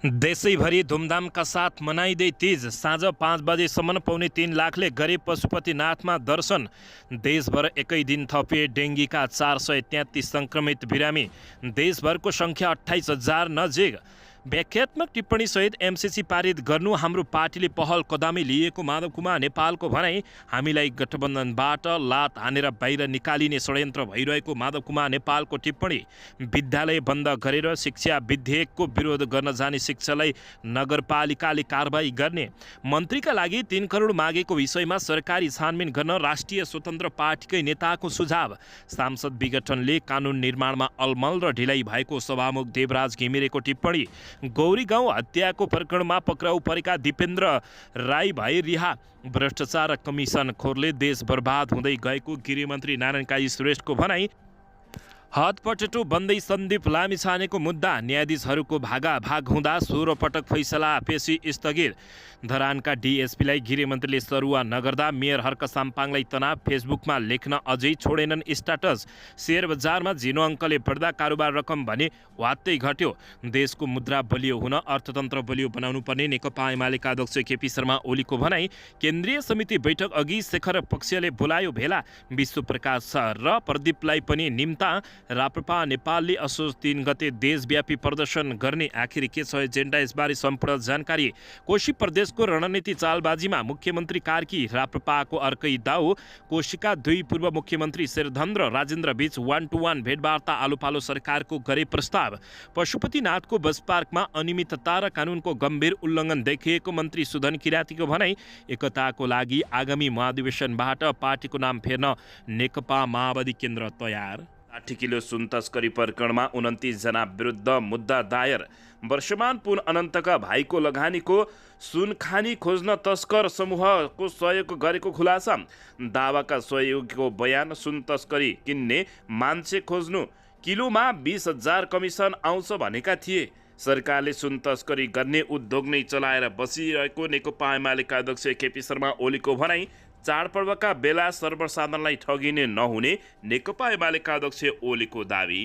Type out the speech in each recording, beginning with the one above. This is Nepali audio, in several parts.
देशैभरि धुमधामका साथ मनाइँदै तीज साँझ 5 बजेसम्म 3.25 लाखले गरे पशुपतिनाथमा दर्शन। देशभर एकै दिन थपिए डेङ्गीका 433 सङ्क्रमित बिरामी। देशभरको सङ्ख्या 28,000 नजिक। व्याख्यात्मक टिप्पणी सहित एमसिसी पारित गर्नु हाम्रो पार्टीले पहल कदमी लिएको माधव कुमार नेपालको भनाई। हामीलाई गठबन्धनबाट लात हानेर बाहिर निकालिने षड्यन्त्र भइरहेको माधव कुमार नेपालको टिप्पणी। विद्यालय बन्द गरेर शिक्षा विधेयकको विरोध गर्न जाने शिक्षालाई नगरपालिकाले कारबाही गर्ने। मन्त्रीका लागि 3 करोड मागेको विषयमा सरकारी छानबिन गर्न राष्ट्रिय स्वतन्त्र पार्टीकै नेताको सुझाव। सांसद विघटनले कानुन निर्माणमा अलमल र ढिलाइ भएको सभामुख देवराज घिमिरेको टिप्पणी। गौरी गाउँ हत्याको प्रकरणमा पक्राउ परेका दिपेन्द्र राई भाइ रिहा। भ्रष्टाचार कमिसनखोरले देश बर्बाद हुँदै गएको गृहमन्त्री नारायण काजी श्रेष्ठको भनाई। हतपटेटो बन्दै सन्दीप लामिछानेको मुद्दा। न्यायाधीशहरूको भागाभाग हुँदा 16 पटक फैसला पेशी स्थगित। धरानका डिएसपीलाई गृहमन्त्रीले सरुवा नगर्दा मेयर हर्क साम्पाङलाई तनाव। फेसबुकमा लेख्न अझै छोडेनन् स्ट्याटस। सेयर बजारमा झिनो अङ्कले बढ्दा कारोबार रकम भने वात्तै घट्यो। देशको मुद्रा बलियो हुन अर्थतन्त्र बलियो बनाउनु पर्ने नेकपा एमालेका अध्यक्ष केपी शर्मा ओलीको भनाई। केन्द्रीय समिति बैठक अघि शेखर पक्षले बोलायो भेला। विश्वप्रकाश र प्रदीपलाई पनि निम्ता। राप्रपा नेपालले असोज 3 गते देशव्यापी प्रदर्शन गर्ने। आखिर के छ एजेन्डा, यसबारे सम्पूर्ण जानकारी। कोशी प्रदेशको रणनीति चालबाजीमा मुख्यमन्त्री कार्की राप्रपाको अर्कै दाउ। कोशीका 2 पूर्व मुख्यमन्त्री शेरधन र राजेन्द्र बीच 1-to-1 भेटवार्ता। आलोपालो सरकारको गरे प्रस्ताव। पशुपतिनाथको बस पार्कमा अनियमितता र कानुनको गम्भीर उल्लङ्घन देखिएको मन्त्री सुधन किरातीको भनाई। एकताको लागि आगामी महाधिवेशनबाट पार्टीको नाम फेर्न नेकपा माओवादी केन्द्र तयार। 60 किलो सुन तस्करी प्रकरणमा 29 जना विरुद्ध मुद्दा दायर। वर्षमान पुन अनन्तका भाइको लगानीको सुन खानी खोज्न तस्कर समूहको सहयोग गरेको खुलासा। दावाका सहयोगीको बयान। सुन तस्करी किन्ने मान्छे खोज्नु, किलोमा 20,000 कमिसन आउँछ भनेका थिए। सरकारले सुन तस्करी गर्ने उद्योग नै चलाएर बसिरहेको नेकपा एमालेका अध्यक्ष केपी शर्मा ओलीको भनाई। चाडपर्वका बेला सर्वसाधारणलाई ठगिने नहुने नेकपा एमालेका अध्यक्ष ओलीको दावी।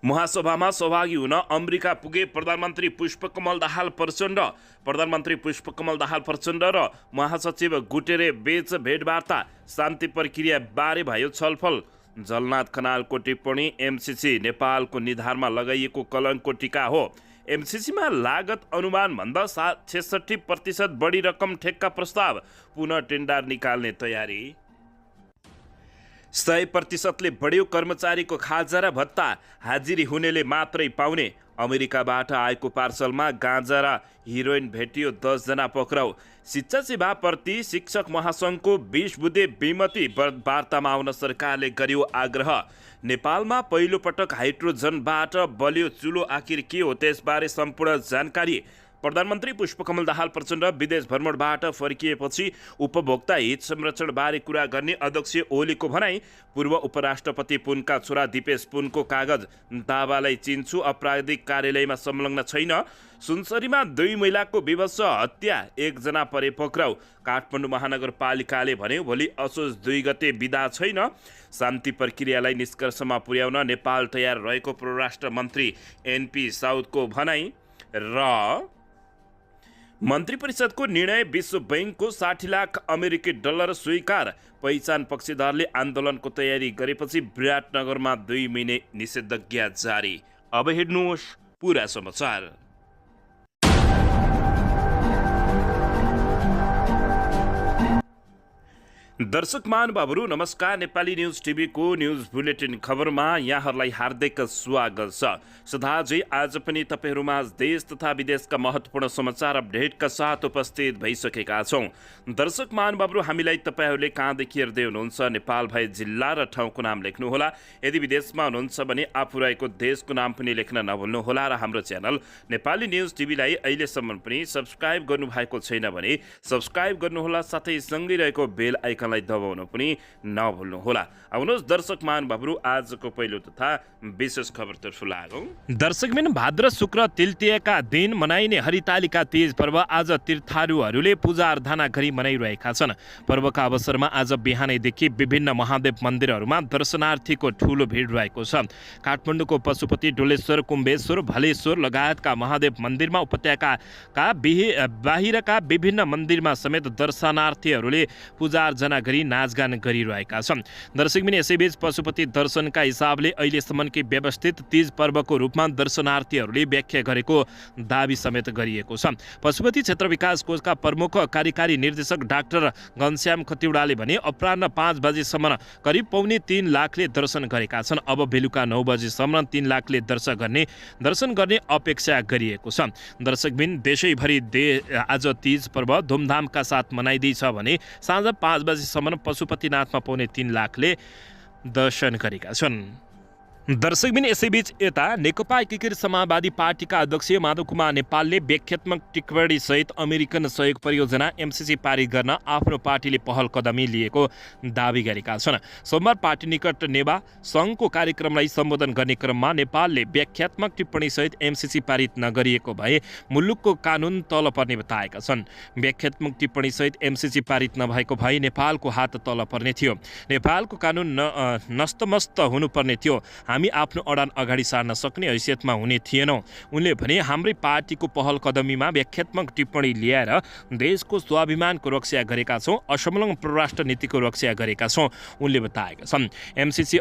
महासभामा सहभागी हुन अमेरिका पुगे प्रधानमन्त्री पुष्पकमल दाहाल प्रचण्ड। प्रधानमन्त्री पुष्पकमल दाहाल प्रचण्ड र महासचिव गुटेरे बीच भेटवार्ता। शान्ति प्रक्रिया बारे भयो छलफल। जलनाथ खनालको टिप्पणी। एमसिसी नेपालको निधारमा लगाइएको कलङ्कको टीका हो। एमसिसीमा लागत अनुमानभन्दा 66% बढी रकम ठेक्का प्रस्ताव। पुनः टेन्डर निकाल्ने तयारी। 100%ले बढ्यो कर्मचारीको खाजा र भत्ता। हाजिरी हुनेले मात्रै पाउने। अमेरिकाबाट आएको पार्सलमा गाँजा र हिरोइन भेटियो। 10 जना पक्राउ। शिक्षा सेवाप्रति शिक्षक महासङ्घको 20 बुँदे विमति वार्तामा आउन सरकारले गर्यो आग्रह। नेपालमा पहिलो पटक हाइड्रोजनबाट बल्यो चुलो। आखिर के हो, त्यसबारे सम्पूर्ण जानकारी। प्रधानमन्त्री पुष्पकमल दाहाल प्रचण्ड विदेश भ्रमणबाट फर्किएपछि उपभोक्ता हित संरक्षणबारे कुरा गर्ने अध्यक्ष ओलीको भनाई। पूर्व उपराष्ट्रपति पुनका छोरा दिपेश पुनको कागज दावालाई चिन्छु, आपराधिक कार्यालयमा संलग्न छैन। सुनसरीमा 2 महिलाको विभत्स हत्या, 1 जना परे पक्राउ। काठमाडौँ महानगरपालिकाले भन्यो भोलि असोज 2 गते बिदा छैन। शान्ति प्रक्रियालाई निष्कर्षमा पुर्याउन नेपाल तयार रहेको परराष्ट्र मन्त्री एनपी साउदको भनाई। र मन्त्री परिषदको निर्णय। विश्व बैंकको 60 लाख अमेरिकी डलर स्वीकार। पहिचान पक्षधरले आन्दोलनको तयारी गरेपछि विराटनगरमा 2 महिने निषेधाज्ञा जारी। अब हेर्नुहोस् पुरा समाचार। दर्शक महानुभावहरू नमस्कार। नेपाली न्युज टिभीको न्युज बुलेटिन खबरमा यहाँहरूलाई हार्दिक स्वागत छ। सदाझै आज पनि तपाईँहरूमा देश तथा विदेशका महत्त्वपूर्ण समाचार अपडेटका साथ उपस्थित भइसकेका छौँ। दर्शक महानुभावहरू, हामीलाई तपाईँहरूले कहाँदेखि हेर्दै हुनुहुन्छ नेपाल भए जिल्ला र ठाउँको नाम लेख्नुहोला। यदि विदेशमा हुनुहुन्छ भने आफू रहेको देशको नाम पनि लेख्न नभुल्नुहोला। र हाम्रो च्यानल नेपाली न्युज टिभीलाई अहिलेसम्म पनि सब्सक्राइब गर्नुभएको छैन भने सब्सक्राइब गर्नुहोला। साथै सँगै रहेको बेल आइकन गोर्खालाई दबाउन पनि नभुल्नुहोला। आउनुहोस् दर्शक महानुभावहरू आजको पहिलो तथा विशेष खबरतर्फ लागौँ। दर्शकबिन भाद्र शुक्र तृतीयका दिन मनाइने हरितालिका तीज पर्व आज तीर्थारूहरूले पूजा आराधना गरी मनाइरहेका छन्। पर्वका अवसरमा आज बिहानैदेखि विभिन्न महादेव मन्दिरहरूमा दर्शनार्थीको ठूलो भिड रहेको छ। काठमाडौँको पशुपति, डोलेश्वर, कुम्भेश्वर, भलेश्वर लगायतका महादेव मन्दिरमा उपत्यकाका बाहिरका विभिन्न मन्दिरमा समेत दर्शनार्थीहरूले पूजा अर्चना गरी नाचगान गरिरहेका छन्। दर्शकबिन यसैबीच पशुपति दर्शनका हिसाबले अहिलेसम्मकै व्यवस्थित तीज पर्वको रूपमा दर्शनार्थीहरूले व्याख्या गरेको दाबी समेत गरिएको छ। पशुपति क्षेत्र विकास कोषका प्रमुख कार्यकारी निर्देशक डाक्टर घनश्याम खतिवडाले भने अपराह्न 5 बजेसम्म करिब 2.5 लाखले दर्शन गरेका छन्। अब बेलुका 9 बजेसम्म 3 लाखले दर्शन गर्ने अपेक्षा गरिएको छ। दर्शकबिन देशैभरि आज तीज पर्व धुमधामका साथ मनाइँदैछ भने साँझ 5 बजेसम्म पशुपतिनाथमा 3 लाखले दर्शन गरेका छन्। दर्शकबिन यसैबीच यता नेकपा एकीकृत समाजवादी पार्टीका अध्यक्ष माधव कुमार नेपालले व्याख्यात्मक टिप्पणी सहित अमेरिकन सहयोग परियोजना एमसीसी पारित गर्न आफ्नो पार्टीले पहल कदमी लिएको दावी गरेका छन्। सोमबार पार्टी निकट नेवा सङ्घको कार्यक्रमलाई सम्बोधन गर्ने क्रममा नेपालले व्याख्यात्मक टिप्पणी सहित एमसीसी पारित नगरिएको भए मुलुकको कानुन तल पर्ने बताएका छन्। व्याख्यात्मक टिप्पणी सहित एमसीसी पारित नभएको भए नेपालको हात तल पर्ने थियो, नेपालको कानुन नस्तमस्त हुनुपर्ने थियो, हामी आफ्नो अडान अगाडि सार्न सक्ने हैसियतमा हुने थिएनौँ। उनले भने हाम्रै पार्टीको पहल कदमीमा व्याख्यात्मक टिप्पणी ल्याएर देशको स्वाभिमानको रक्षा गरेका छौँ, असंलग्न परराष्ट्र नीतिको रक्षा गरेका छौँ उनले बताएका छन्। एमसीसी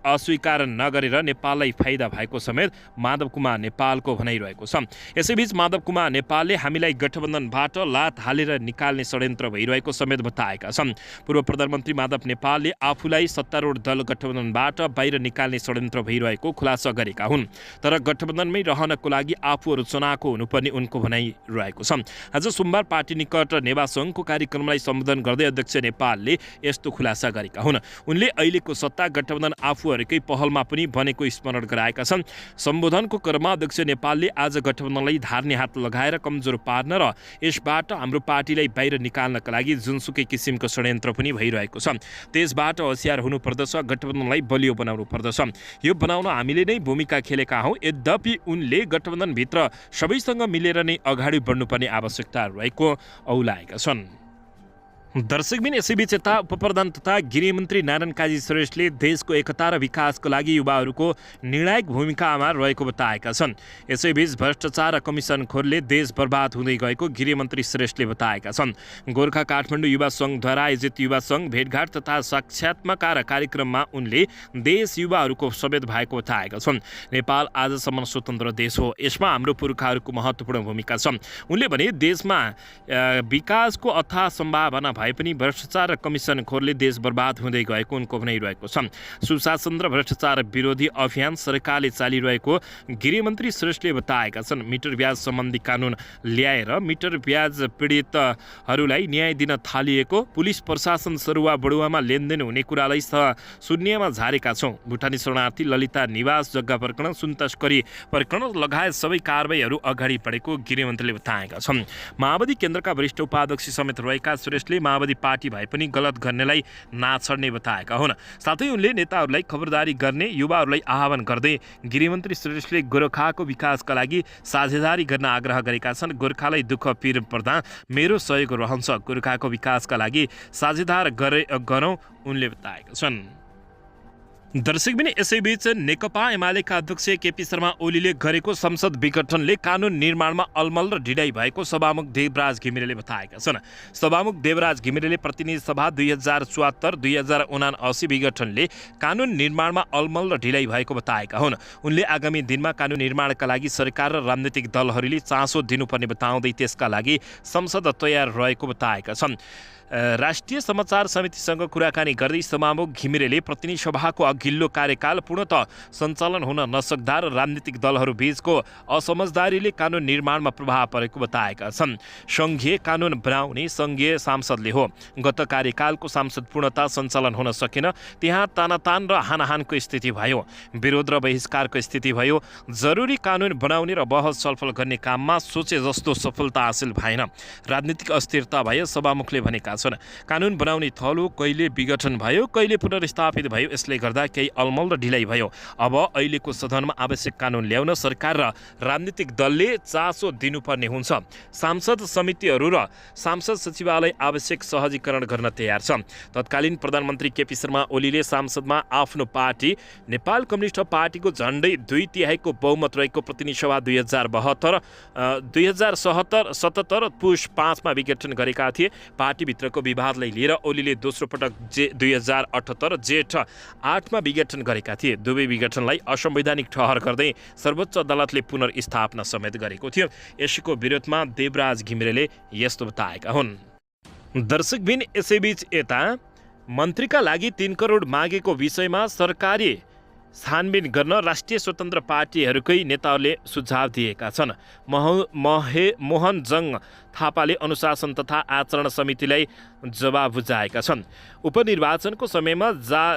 अस्वीकार नगरेर नेपाललाई फाइदा भएको समेत माधव कुमार नेपालको भनाइरहेको छ। यसैबीच माधव कुमार नेपालले हामीलाई गठबन्धनबाट लात हालेर निकाल्ने षड्यन्त्र भइरहेको समेत बताएका छन्। पूर्व प्रधानमन्त्री माधव नेपालले आफूलाई सत्तारूढ दल गठबन्धनबाट बाहिर निकाल्ने षड्यन्त्र भइरहेको खुलासा गरेका हुन्। तर गठबन्धनमै रहनको लागि आफूहरू चुनावको हुनुपर्ने उनको भनाइरहेको छ। आज सोमबार पार्टी निकट नेवा सङ्घको कार्यक्रमलाई सम्बोधन गर्दै अध्यक्ष नेपालले यस्तो खुलासा गरेका हुन्। उनले अहिलेको सत्ता गठबन्धन आफूहरूकै पहलमा पनि बनेको स्मरण गराएका छन्। सम्बोधनको क्रममा अध्यक्ष नेपालले आज गठबन्धनलाई धार्ने हात लगाएर कमजोर पार्न र यसबाट हाम्रो पार्टीलाई बाहिर निकाल्नका लागि जुनसुकै किसिमको षड्यन्त्र पनि भइरहेको छ, त्यसबाट होसियार हुनुपर्दछ, गठबन्धनलाई बलियो बनाउनु पर्दछ। यो बनाउन हामीले नै भूमिका खेलेका हौँ। यद्यपि उनले गठबन्धनभित्र सबैसँग मिलेर नै अगाडि बढ्नुपर्ने आवश्यकता रहेको औलाएका छन्। दर्शकबिन यसैबीच यता उपप्रधान तथा गृहमन्त्री नारायण काजी श्रेष्ठले देशको एकता र विकासको लागि युवाहरूको निर्णायक भूमिकामा रहेको बताएका छन्। यसैबीच भ्रष्टाचार र कमिसनखोरले देश बर्बाद हुँदै गएको गृहमन्त्री श्रेष्ठले बताएका छन्। गोर्खा काठमाडौँ युवा सङ्घद्वारा आयोजित युवा सङ्घ भेटघाट तथा साक्षात्कार कार्यक्रममा उनले देश युवाहरूको समेत भएको बताएका छन्। नेपाल आजसम्म स्वतन्त्र देश हो, यसमा हाम्रो पुर्खाहरूको महत्त्वपूर्ण भूमिका छ। उनले भने देशमा विकासको अथाह सम्भावना भए पनि भ्रष्टाचार र कमिसनखोरले देश बर्बाद हुँदै गएको उनको भनाइरहेको छ। सुशासन र भ्रष्टाचार विरोधी अभियान सरकारले चालिरहेको गृहमन्त्री श्रेष्ठले बताएका छन्। मिटर ब्याज सम्बन्धी कानुन ल्याएर मिटर ब्याज पीडितहरूलाई न्याय दिन थालिएको, पुलिस प्रशासन सरुवा बढुवामा लेनदेन हुने कुरालाई शून्यमा झारेका छौँ। भुटानी शरणार्थी ललिता निवास जग्गा प्रकरण, सुन तस्करी प्रकरण लगायत सबै कारबाहीहरू अगाडि बढेको गृहमन्त्रीले बताएका छन्। माओवादी केन्द्रका वरिष्ठ उपाध्यक्ष समेत रहेका श्रेष्ठले माओवादी पार्टी भए पनि गलत गर्नेलाई नाछड्ने बताएका हुन्। साथै उनले नेताहरूलाई खबरदारी गर्ने युवाहरूलाई आह्वान गर्दै गृहमन्त्री श्रेष्ठले गोर्खाको विकासका लागि साझेदारी गर्न आग्रह गरेका छन्। गोर्खालाई दुःख पीर पर्दा मेरो सहयोग रहन्छ, गोर्खाको विकासका लागि साझेदार गरौँ उनले बताएका छन्। दर्शकबिन यसैबीच नेकपा एमालेका अध्यक्ष केपी शर्मा ओलीले गरेको संसद विघटनले कानुन निर्माणमा अलमल र ढिलाइ भएको सभामुख देवराज घिमिरेले बताएका छन्। सभामुख देवराज घिमिरेले प्रतिनिधि सभा 2074-2079 विघटनले कानुन निर्माणमा अलमल र ढिलाइ भएको बताएका हुन्। उनले आगामी दिनमा कानुन निर्माणका लागि सरकार र राजनीतिक दलहरूले चासो दिनुपर्ने बताउँदै त्यसका लागि संसद तयार रहेको बताएका छन्। राष्ट्रिय समाचार समितिसँग कुराकानी गर्दै सभामुख घिमिरेले प्रतिनिधि सभाको अघिल्लो कार्यकाल पूर्णतः सञ्चालन हुन नसक्दा र राजनीतिक दलहरू बीचको असमझदारीले कानुन निर्माणमा प्रभाव परेको बताएका छन्। सङ्घीय कानुन बनाउने सङ्घीय सांसदले हो। गत कार्यकालको सांसद पूर्णतः सञ्चालन हुन सकेन। त्यहाँ तानातान र हानाहानको स्थिति भयो, विरोध र बहिष्कारको स्थिति भयो। जरुरी कानुन बनाउने र बहस छलफल गर्ने काममा सोचे जस्तो सफलता हासिल भएन। राजनीतिक अस्थिरता भयो, सभामुखले भनेका छन्। कानुन बनाउने थलो कहिले विघटन भयो, कहिले पुनर्स्थापित भयो। यसले गर्दा केही अलमल र ढिलाइ भयो। अब अहिलेको सदनमा आवश्यक कानुन ल्याउन सरकार र राजनीतिक दलले चासो दिनुपर्ने हुन्छ। सांसद समितिहरू र सांसद सचिवालय आवश्यक सहजीकरण गर्न तयार छ। तत्कालीन प्रधानमन्त्री केपी शर्मा ओलीले सांसदमा आफ्नो पार्टी नेपाल कम्युनिस्ट पार्टीको झण्डै 2/3 बहुमत रहेको प्रतिनिधि सभा 2077 पुष 5 मा विघटन गरेका थिए। पार्टीभित्रको विवादलाई लिएर ओलीले दोस्रो पटक 2078 जेठ 8 मा विघटन गरेका थिए। दुवै विघटनलाई असंवैधानिक ठहर गर्दै सर्वोच्च अदालतले पुनर्स्थापना समेत गरेको थियो। यसको विरोधमा देवराज घिमिरेले यस्तो बताएका हुन्। दर्शकबिन, यसैबीच यता मन्त्रीका लागि 3 करोड मागेको विषयमा सरकारी छानबिन गर्न राष्ट्रिय स्वतन्त्र पार्टीहरूकै नेताहरूले सुझाव दिएका छन्। मोहन जङ थापाले अनुशासन तथा आचरण समितिलाई जवाब बुझाएका छन्। उपनिर्वाचनको समयमा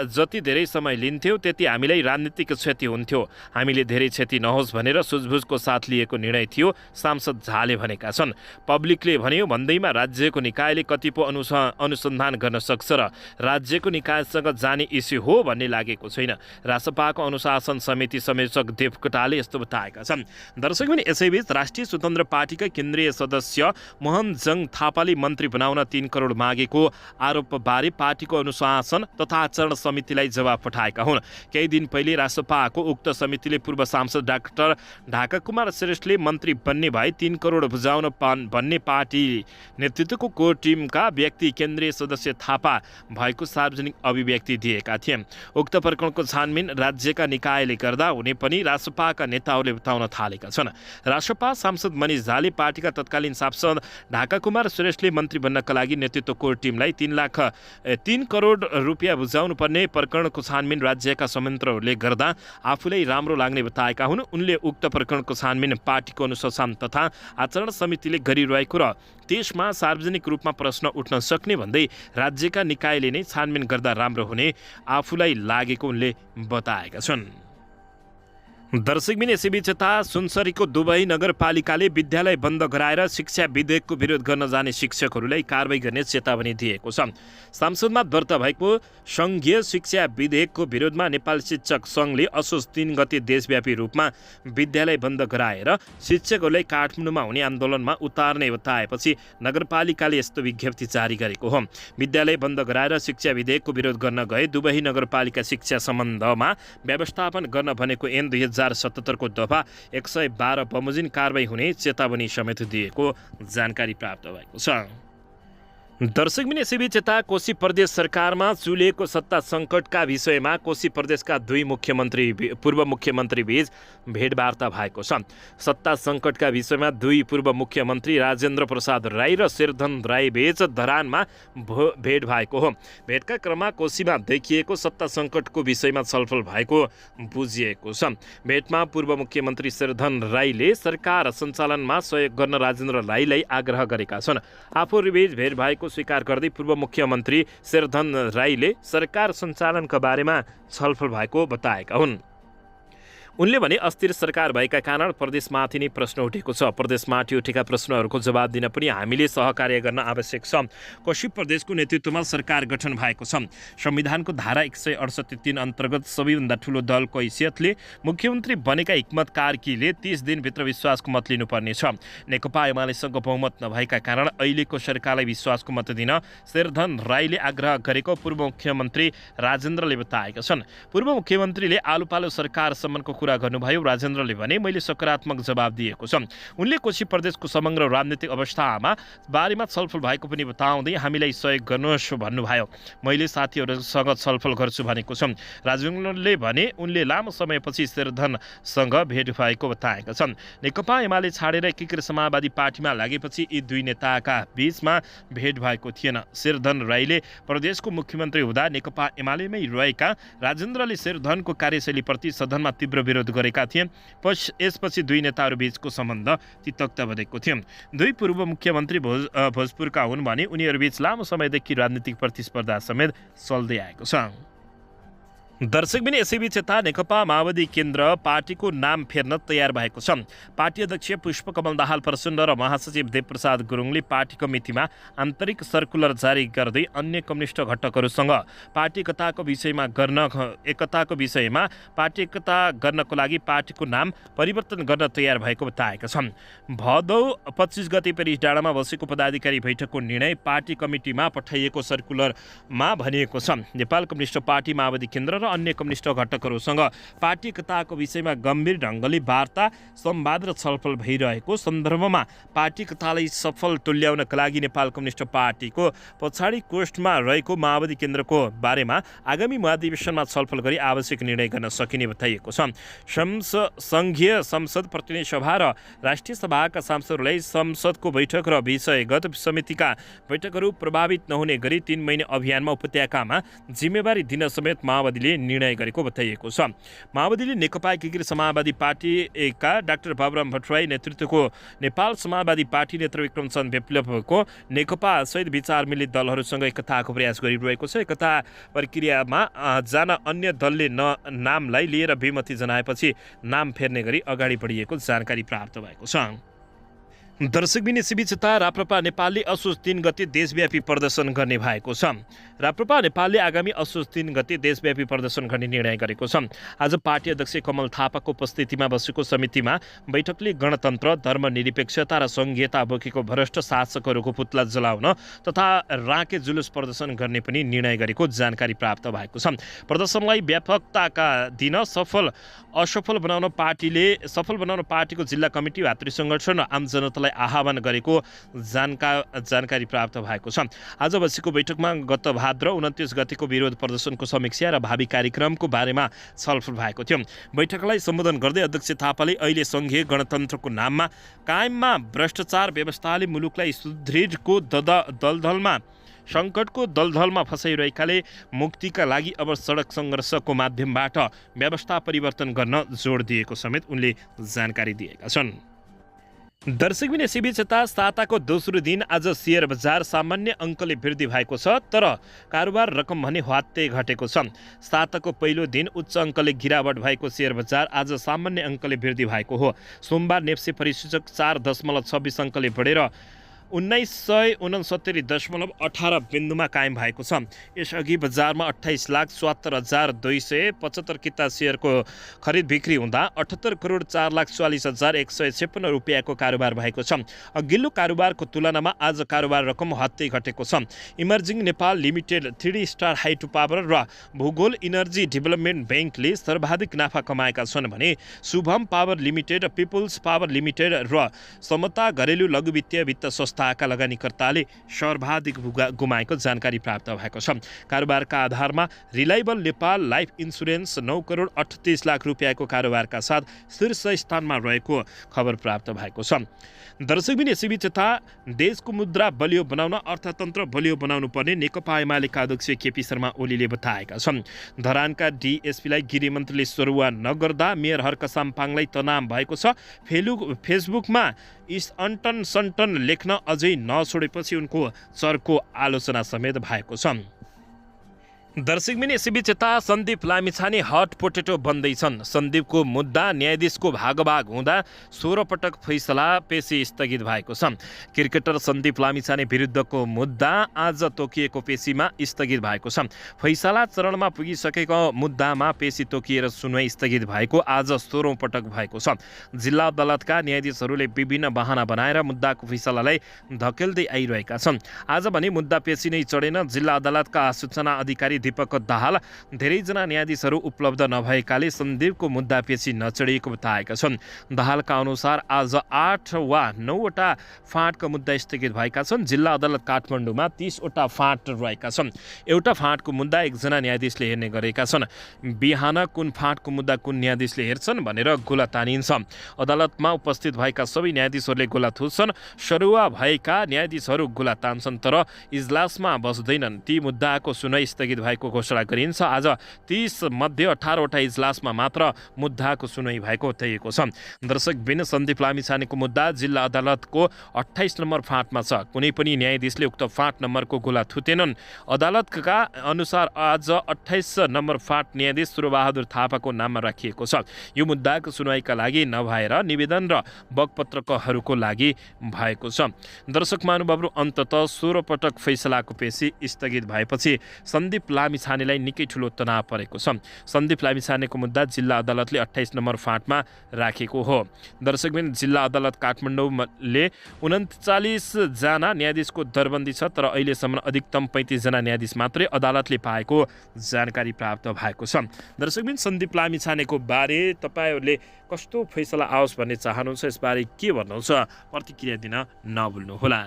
जति धेरै समय लिन्थ्यो त्यति हामीलाई राजनीतिक क्षति हुन्थ्यो। हामीले धेरै क्षति नहोस् भनेर सुझबुझको साथ लिएको निर्णय थियो, सांसद झाले भनेका छन्। पब्लिकले भन्यो भन्दैमा राज्यको निकायले कति पो अनुसन्धान गर्न सक्छ र राज्यको निकायसँग जाने इस्यु हो भन्ने लागेको छैन। रासपाको अनुशासन समिति संयोजक देवकोटाले यस्तो बताएका छन्। दर्शकबिन, यसैबीच राष्ट्रिय स्वतन्त्र पार्टीका केन्द्रीय सदस्य मोहन जङ थापाले मन्त्री बनाउन 3 करोड मागेको आरोपबारे पार्टीको अनुशासन तथा आचरण समितिलाई जवाब पठाएका हुन्। केही दिन पहिले रासपाको उक्त समितिले पूर्व सांसद डाक्टर ढाकाकुमार श्रेष्ठले मन्त्री बन्ने भए 3 करोड बुझाउन भन्ने पार्टी नेतृत्वको कोर टिमका व्यक्ति केन्द्रीय सदस्य थापा भएको सार्वजनिक अभिव्यक्ति दिएका थिए। उक्त प्रकरणको छानबिन राज्यका निकायले गर्दा हुने पनि रासपाका नेताहरूले बताउन थालेका छन्। रासपा सांसद मनिष झाले पार्टीका तत्कालीन सांसद ढाकाकुमार श्रेष्ठले मन्त्री बन्नका लागि नेतृत्व कोर टिमलाई 3 करोड रुपियाँ बुझाउनु पर्ने प्रकरणको छानबिन राज्यका संयन्त्रहरूले गर्दा आफूलाई राम्रो लाग्ने बताएका हुन्। उनले उक्त प्रकरणको छानबिन पार्टीको अनुशासन तथा आचरण समितिले गरिरहेको र त्यसमा सार्वजनिक रूपमा प्रश्न उठ्न सक्ने भन्दै राज्यका निकायले नै छानबिन गर्दा राम्रो हुने आफूलाई लागेको उनले बताएका छन्। दर्शकबिन, यसैबीच यता सुनसरीको दुबई नगरपालिकाले विद्यालय बन्द गराएर शिक्षा विधेयकको विरोध गर्न जाने शिक्षकहरूलाई कारबाही गर्ने चेतावनी दिएको छ। संसदमा दर्ता भएको सङ्घीय शिक्षा विधेयकको विरोधमा नेपाल शिक्षक सङ्घले असोज 3 गते देशव्यापी रूपमा विद्यालय बन्द गराएर शिक्षकहरूलाई काठमाडौँमा हुने आन्दोलनमा उतार्ने बताएपछि नगरपालिकाले यस्तो विज्ञप्ति जारी गरेको हो। विद्यालय बन्द गराएर शिक्षा विधेयकको विरोध गर्न गए दुबई नगरपालिका शिक्षा सम्बन्धमा व्यवस्थापन गर्न भनेको ऐन 2077 को दफा 112 बमोजिम कारबाही हुने चेतावनी समेत दिएको जानकारी प्राप्त भएको छ। दर्शकबिन, यसैबीच यता कोशी प्रदेश सरकारमा चुलेको सत्ता सङ्कटका विषयमा कोशी प्रदेशका पूर्व मुख्यमन्त्री बीच भेटवार्ता भएको छ। सत्ता सङ्कटका विषयमा दुई पूर्व मुख्यमन्त्री राजेन्द्र प्रसाद राई र शेरधन राई बीच धरानमा भेट भएको हो। भेटका क्रममा कोशीमा देखिएको सत्ता सङ्कटको विषयमा छलफल भएको बुझिएको छ। भेटमा पूर्व मुख्यमन्त्री शेरधन राईले सरकार सञ्चालनमा सहयोग गर्न राजेन्द्र राईलाई आग्रह गरेका छन्। आफूबीच भेट भएको स्वीकार गर्दै पूर्व मुख्यमन्त्री शेरधन राईले सरकार सञ्चालनका बारेमा छलफल भएको बताएका हुन्। उनले भने अस्थिर सरकार भएका कारण प्रदेशमाथि नै प्रश्न उठेको छ। प्रदेशमाथि उठेका प्रश्नहरूको जवाब दिन पनि हामीले सहकार्य गर्न आवश्यक छ। कोशी प्रदेशको नेतृत्वमा सरकार गठन भएको छ। संविधानको धारा 168(3) अन्तर्गत सबैभन्दा ठुलो दलको हैसियतले मुख्यमन्त्री बनेका हिक्मत कार्कीले 30 दिनभित्र विश्वासको मत लिनुपर्नेछ। नेकपा एमालेसँग बहुमत नभएका कारण अहिलेको सरकारलाई विश्वासको मत दिन शेरधन राईले आग्रह गरेको पूर्व मुख्यमन्त्री राजेन्द्रले बताएका छन्। पूर्व मुख्यमन्त्रीले आलुपालो सरकारसम्मको कुरा गर्नुभयो। राजेन्द्रले भने मैले सकारात्मक जवाब दिएको छ। उनले कोशी प्रदेशको समग्र राजनीतिक अवस्थामा बारेमा छलफल भएको पनि बताउँदै हामीलाई सहयोग गर्नुहोस् भन्नुभयो। मैले साथीहरूसँग छलफल गर्छु भनेको छ। राजेन्द्रले भने उनले लामो समयपछि शेरधनसँग भेट भएको बताएका छन्। नेकपा एमाले छाडेर एकीकृत समाजवादी पार्टीमा लागेपछि यी दुई नेताका बीचमा भेट भएको थिएन। शेरधन राईले प्रदेशको मुख्यमन्त्री हुँदा नेकपा एमालेमै रहेका राजेन्द्रले शेरधनको कार्यशैलीप्रति सदनमा तीव्र विरोध गरेका थिए। यसपछि दुई नेताहरू बीचको सम्बन्ध तिक्त बनेको थियो। दुई पूर्व मुख्यमन्त्री भोजपुरका हुन् भने उनीहरूबीच लामो समयदेखि राजनीतिक प्रतिस्पर्धा समेत चल्दै आएको छ। दर्शकबिन यसैबीच यता नेकपा माओवादी केन्द्र पार्टीको नाम फेर्न तयार भएको छ। पार्टी अध्यक्ष पुष्पकमल दाहाल प्रचण्ड र महासचिव देवप्रसाद गुरुङले पार्टी कमिटीमा आन्तरिक सर्कुलर जारी गर्दै अन्य कम्युनिस्ट घटकहरूसँग पार्टी एकताको विषयमा पार्टी एकता गर्नको लागि पार्टीको नाम परिवर्तन गर्न तयार भएको बताएका छन्। भदौ 25 गते पेरिस डाँडामा बसेको पदाधिकारी बैठकको निर्णय पार्टी कमिटीमा पठाइएको सर्कुलरमा भनिएको छ। नेपाल कम्युनिस्ट पार्टी माओवादी केन्द्र र अन्य कम्युनिस्ट घटकहरूसँग पार्टी एकताको विषयमा गम्भीर ढङ्गले वार्ता संवाद र छलफल भइरहेको सन्दर्भमा पार्टी एकतालाई सफल तुल्याउनका लागि नेपाल कम्युनिस्ट पार्टीको पछाडि कोष्ठमा रहेको माओवादी केन्द्रको बारेमा आगामी महाधिवेशनमा छलफल गरी आवश्यक निर्णय गर्न सकिने बताइएको छ। सङ्घीय संसद प्रतिनिधि सभा र राष्ट्रिय सभाका सांसदहरूलाई संसदको बैठक र विषयगत समितिका बैठकहरू प्रभावित नहुने गरी 3 महिने अभियानमा उपत्यकामा जिम्मेवारी दिन समेत माओवादीले निर्णय गरेको बताइएको छ। माओवादीले नेकपा एकीकृत समाजवादी पार्टीका डाक्टर बाबुराम भट्टराई नेतृत्वको नेपाल समाजवादी पार्टी नेत्र विक्रमचन्द्र विप्लवको नेकपा सहित विचार मिलित दलहरूसँग एकताको प्रयास गरिरहेको छ। एकता प्रक्रियामा जान अन्य दलले नामलाई लिएर विमति जनाएपछि नाम फेर्ने गरी अगाडि बढिएको जानकारी प्राप्त भएको छ। दर्शकबिन यसैबीच यता राप्रपा नेपालले असोज 3 गते देशव्यापी प्रदर्शन गर्ने भएको छ। राप्रपा नेपालले आगामी असोज 3 गते देशव्यापी प्रदर्शन गर्ने निर्णय गरेको छ। आज पार्टी अध्यक्ष कमल थापाको उपस्थितिमा बसेको समितिमा बैठकले गणतन्त्र, धर्मनिरपेक्षता र सङ्घीयता बोकेको भ्रष्ट शासकहरूको पुतला जलाउन तथा राँके जुलुस प्रदर्शन गर्ने पनि निर्णय गरेको जानकारी प्राप्त भएको छ। प्रदर्शनलाई व्यापकताका दिन सफल बनाउन पार्टीको जिल्ला कमिटी, भातृ सङ्गठन र आम जनतालाई आह्वान गरेको जानकारी प्राप्त भएको छ। आज बसेको बैठकमा गत भाद्र 29 गतेको विरोध प्रदर्शनको समीक्षा र भावी कार्यक्रमको बारेमा छलफल भएको थियो। बैठकलाई सम्बोधन गर्दै अध्यक्ष थापाले अहिले सङ्घीय गणतन्त्रको नाममा कायममा भ्रष्टाचार व्यवस्थाले मुलुकलाई सुदृढको सङ्कटको दलदलमा फसाइरहेकाले मुक्तिका लागि अब सडक सङ्घर्षको माध्यमबाट व्यवस्था परिवर्तन गर्न जोड दिएको समेत उनले जानकारी दिएका छन्। दर्शकबिन यसैबीच यता साताको दोस्रो दिन आज सेयर बजार सामान्य अङ्कले वृद्धि भएको छ, तर कारोबार रकम भने ह्वात्तै घटेको छ। साताको पहिलो दिन उच्च अङ्कले गिरावट भएको सेयर बजार आज सामान्य अङ्कले वृद्धि भएको हो। सोमबार नेप्से परिसूचक 4.26 अङ्कले बढेर 1969.18 बिन्दुमा कायम भएको छ। यसअघि बजारमा 28,77,275 किता सेयरको खरिद बिक्री हुँदा 78,04,44,156 रुपियाँको कारोबार भएको छ। अघिल्लो कारोबारको तुलनामा आज कारोबार रकम ह्वात्तै घटेको छ। Emerging Nepal limited, 3 star hydro power र भूगोल इनर्जी डेभलपमेन्ट ब्याङ्कले सर्वाधिक नाफा कमाएका छन् भने Shubham power limited, people's power limited र समता घरेलु लघु वित्तीय वित्त संस्थाका लगानीकर्ताले सर्वाधिक गुमाएको जानकारी प्राप्त भएको छ। कारोबारका आधारमा रिलायबल नेपाल लाइफ इन्सुरेन्स 9,38,00,000 रुपियाँको कारोबारका साथ शीर्ष स्थानमा रहेको खबर प्राप्त भएको छ। दर्शकबिन यसैबीच यता देशको मुद्रा बलियो बनाउन, अर्थतन्त्र बलियो बनाउनु पर्ने नेकपा एमालेका अध्यक्ष केपी शर्मा ओलीले बताएका छन्। धरानका डिएसपीलाई गृहमन्त्रीले सरुवा नगर्दा मेयर हर्क साम्पाङलाई तनाव भएको छ। फेसबुकमा अन्तन सन्टन लेख्न अझै नछोडेपछि उनको चर्को आलोचना समेत भएको छ। दर्शकबिन यसैबीच यता सन्दीप लामिछाने हट पोटेटो बन्दैछन्। सन्दीपको मुद्दा न्यायाधीशको भागभाग हुँदा 16 पटक फैसला पेशी स्थगित भएको छ। क्रिकेटर सन्दीप लामिछाने विरुद्धको मुद्दा आज तोकिएको पेशीमा स्थगित भएको छ। फैसला चरणमा पुगिसकेको मुद्दामा पेशी तोकिएर सुनवाई स्थगित भएको आज 16औं पटक भएको छ। जिल्ला अदालतका न्यायाधीशहरूले विभिन्न बहाना बनाएर मुद्दाको फैसलालाई धकेल्दै आइरहेका छन्। आज भने मुद्दा पेशी नै चढेन। जिल्ला अदालतका सूचना अधिकारी न्यायाधीशले दीपक दाहाल धेरैजना न्यायाधीशहरू उपलब्ध नभएकाले सन्दीपको मुद्दा पेशी नचढिएको बताएका छन्। दाहालका अनुसार आज 8 वा 9वटा फाँटका मुद्दा स्थगित भएका छन्। जिल्ला अदालत काठमाडौँमा 30 वटा फाँट रहेका छन्। एउटा फाँटको मुद्दा एकजना न्यायाधीशले हेर्ने गरेका छन्। बिहान कुन फाँटको मुद्दा कुन न्यायाधीशले हेर्छन् भनेर गोला तानिन्छ। अदालतमा उपस्थित भएका सबै न्यायाधीशहरूले गोला थुच्छन्। सरुवा भएका न्यायाधीशहरू गोला तान्छन् तर इजलासमा बस्दैनन्। ती मुद्दाको सुनवाई स्थगित भएको घोषणा गरिन्छ। आज 30 मध्ये 18वटा इजलासमा मात्र मुद्दाको सुनवाई भएको बताइएको छ। दर्शकबिन सन्दीप लामिछानेको मुद्दा जिल्ला अदालतको 28 नम्बर फाँटमा छ। कुनै पनि न्यायाधीशले उक्त फाँट नम्बरको गोला थुतेनन्। अदालतका अनुसार आज 28 नम्बर फाँट न्यायाधीश सुरबहादुर थापाको नाममा राखिएको छ। यो मुद्दाको सुनवाईका लागि नभएर निवेदन र बगपत्रकहरूको लागि भएको छ। दर्शक महानुभावहरू अन्ततः 16 पटक फैसलाको पेशी स्थगित भएपछि सन्दीप लामिछानेलाई निकै ठुलो तनाव परेको छ। सन्दीप लामिछानेको मुद्दा जिल्ला अदालतले 28 नम्बर फाँटमा राखेको हो। दर्शकबिन जिल्ला अदालत काठमाडौँले 39 जना न्यायाधीशको दरबन्दी छ तर अहिलेसम्म अधिकतम 35 जना न्यायाधीश मात्रै अदालतले पाएको जानकारी प्राप्त भएको छ। दर्शकबिन सन्दीप लामिछानेको बारे तपाईहरूले कस्तो फैसला आओस् भन्ने चाहनुहुन्छ, यसबारे के भन्नुहुन्छ, प्रतिक्रिया दिन नभुल्नुहोला।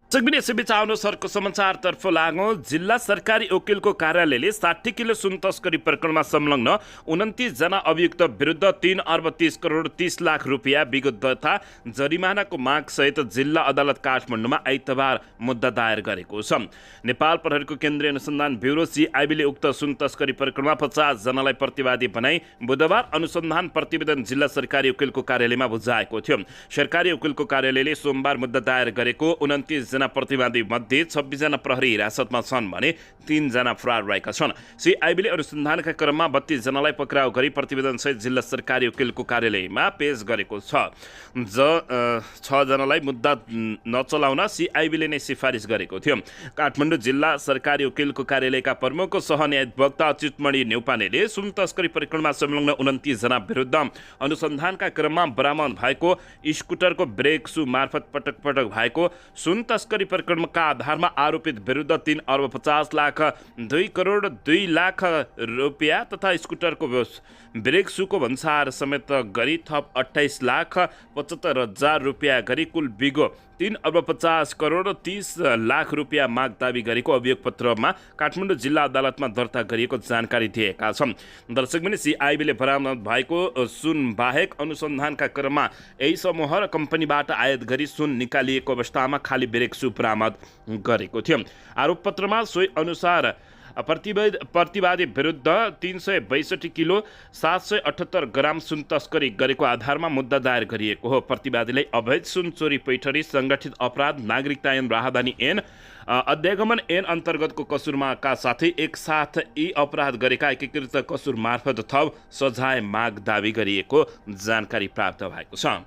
दर्शकबिन यसैबीच आउनुहोस् अर्को समाचारतर्फ लागौँ। जिल्ला सरकारी वकिलको कार्यालयले 60 किलो सुन तस्करी प्रकरणमा संलग्न 29 जना अभियुक्त विरुद्ध 3 अर्ब 30 करोड 30 लाख रुपियाँ विगत तथा जरिमानाको मागसहित जिल्ला अदालत काठमाडौँमा आइतबार मुद्दा दायर गरेको छ। नेपाल प्रहरीको केन्द्रीय अनुसन्धान ब्युरो CIB ले उक्त सुन तस्करी प्रकरणमा 50 जनालाई प्रतिवादी बनाई बुधबार अनुसन्धान प्रतिवेदन जिल्ला सरकारी वकिलको कार्यालयमा बुझाएको थियो। सरकारी वकिलको कार्यालयले सोमबार मुद्दा दायर गरेको 29 जना प्रतिवादी मध्ये 26 जना प्रहरी हिरासतमा छन् भने 3 जना फरार रहेका छन्। CIB ले अनुसन्धानका क्रममा 32 जनालाई पक्राउ गरी प्रतिवेदनसहित जिल्ला सरकारी वकिलको कार्यालयमा पेश गरेको छ। 6 जनालाई मुद्दा नचलाउन CIB ले नै सिफारिस गरेको थियो। काठमाडौँ जिल्ला सरकारी वकिलको कार्यालयका प्रमुख सहन्यायवक्ता अच्युतमणि न्यौपानेले सुन तस्करी प्रकरणमा संलग्न 29 जना विरुद्ध अनुसन्धानका क्रममा बरामद भएको स्कुटरको ब्रेक सु मार्फत पटक पटक भएको सुन तस्करी प्रकरणका आधारमा आरोपित विरुद्ध 3 अर्ब 50 लाख 2 करोड 2 लाख रुपियाँ तथा स्कुटरको ब्रेक सुको भन्सार समेत गरी थप 28 लाख 75 हजार रुपियाँ गरी कुल बिगो 3 अर्ब 50 करोड 30 लाख रुपियाँ माग दावी गरेको अभियोग पत्रमा काठमाडौँ जिल्ला अदालतमा दर्ता गरिएको जानकारी दिएका छन्। दर्शकबिन CIB ले बरामद भएको सुन बाहेक अनुसन्धानका क्रममा यही समूह र कम्पनीबाट आयात गरी सुन निकालिएको अवस्थामा खाली ब्रेक सु बरामद गरेको थियो। आरोप पत्रमा सोही अनुसार प्रतिवादी विरुद्ध 362 किलो 778 ग्राम सुन तस्करी गरेको आधारमा मुद्दा दायर गरिएको हो। प्रतिवादीलाई अवैध सुन चोरी पैठरी संगठित अपराध नागरिकता ऐन राहदानी ऐन अध्यागमन ऐन अन्तर्गतको कसुरमाका साथै एकसाथ यी अपराध गरेका एकीकृत कसुर मार्फत थप सजाय माग दावी गरिएको जानकारी प्राप्त भएको छ।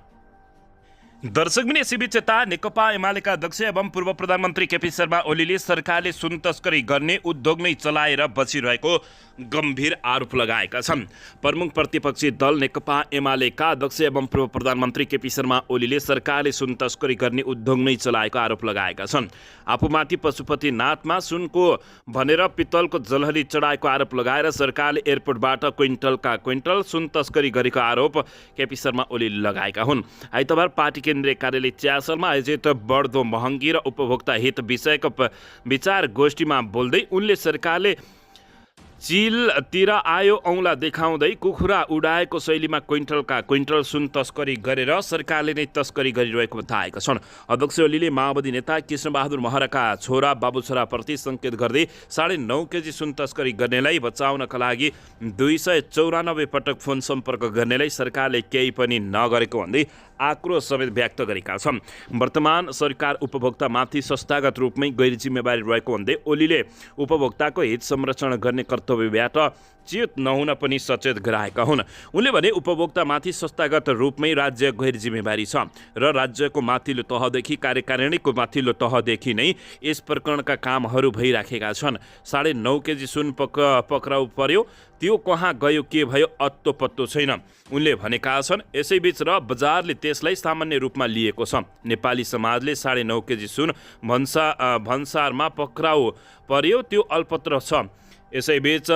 दर्शकबिन यसैबीच यता नेकपा एमालेका अध्यक्ष एवं पूर्व प्रधानमन्त्री केपी शर्मा ओलीले सरकारले सुन तस्करी गर्ने उद्योग नै चलाएर बसिरहेको गम्भीर आरोप लगाएका छन्। प्रमुख प्रतिपक्षी दल नेकपा एमालेका अध्यक्ष एवं पूर्व प्रधानमन्त्री केपी शर्मा ओलीले सरकारले सुन तस्करी गर्ने उद्योग नै चलाएको आरोप लगाएका छन्। आफूमाथि पशुपतिनाथमा सुनको भनेर पित्तलको जलहरी चढाएको आरोप लगाएर सरकारले एयरपोर्टबाट क्विन्टलका क्विन्टल सुन तस्करी गरेको आरोप केपी शर्मा ओलीले लगाएका हुन्। आइतबार पार्टी केन्द्रीय कार्यालय च्यासलमा आयोजित बढ्दो महँगी र उपभोक्ता हित विषयक विचार गोष्ठीमा बोल्दै उनले सरकारले चिलतिर आयो औँला देखाउँदै कुखुरा उडाएको शैलीमा क्विन्टलका क्विन्टल सुन तस्करी गरेर सरकारले नै तस्करी गरिरहेको बताएका छन्। अध्यक्ष ओलीले माओवादी नेता कृष्णबहादुर महराका छोरा बाबु छोराप्रति सङ्केत गर्दै 9.5 केजी सुन तस्करी गर्नेलाई बचाउनका लागि 294 पटक फोन सम्पर्क गर्नेलाई सरकारले केही पनि नगरेको भन्दै आक्रोश समेत व्यक्त गरेका छन्। वर्तमान सरकार उपभोक्तामाथि संस्थागत रूपमै गैर जिम्मेवारी रहेको भन्दै ओलीले उपभोक्ताको हित संरक्षण गर्ने कर्तव्यबाट चेत नहुन पनि सचेत गराएका हुन्। उनले भने उपभोक्तामाथि संस्थागत रूपमै राज्य गैर जिम्मेवारी छ र राज्यको माथिल्लो तहदेखि कार्यकारिणीको माथिल्लो तहदेखि नै यस प्रकरणका कामहरू भइराखेका छन्। 9.5 केजी सुन पक्राउ पर्यो, त्यो कहाँ गयो के भयो अत्तो पत्तो छैन उनले भनेका छन्। यसैबीच र बजारले त्यसलाई सामान्य रूपमा लिएको छ। नेपाली समाजले 9.5 केजी सुन भन्सारमा पक्राउ पर्यो त्यो अल्पत्र छ। यसैबीच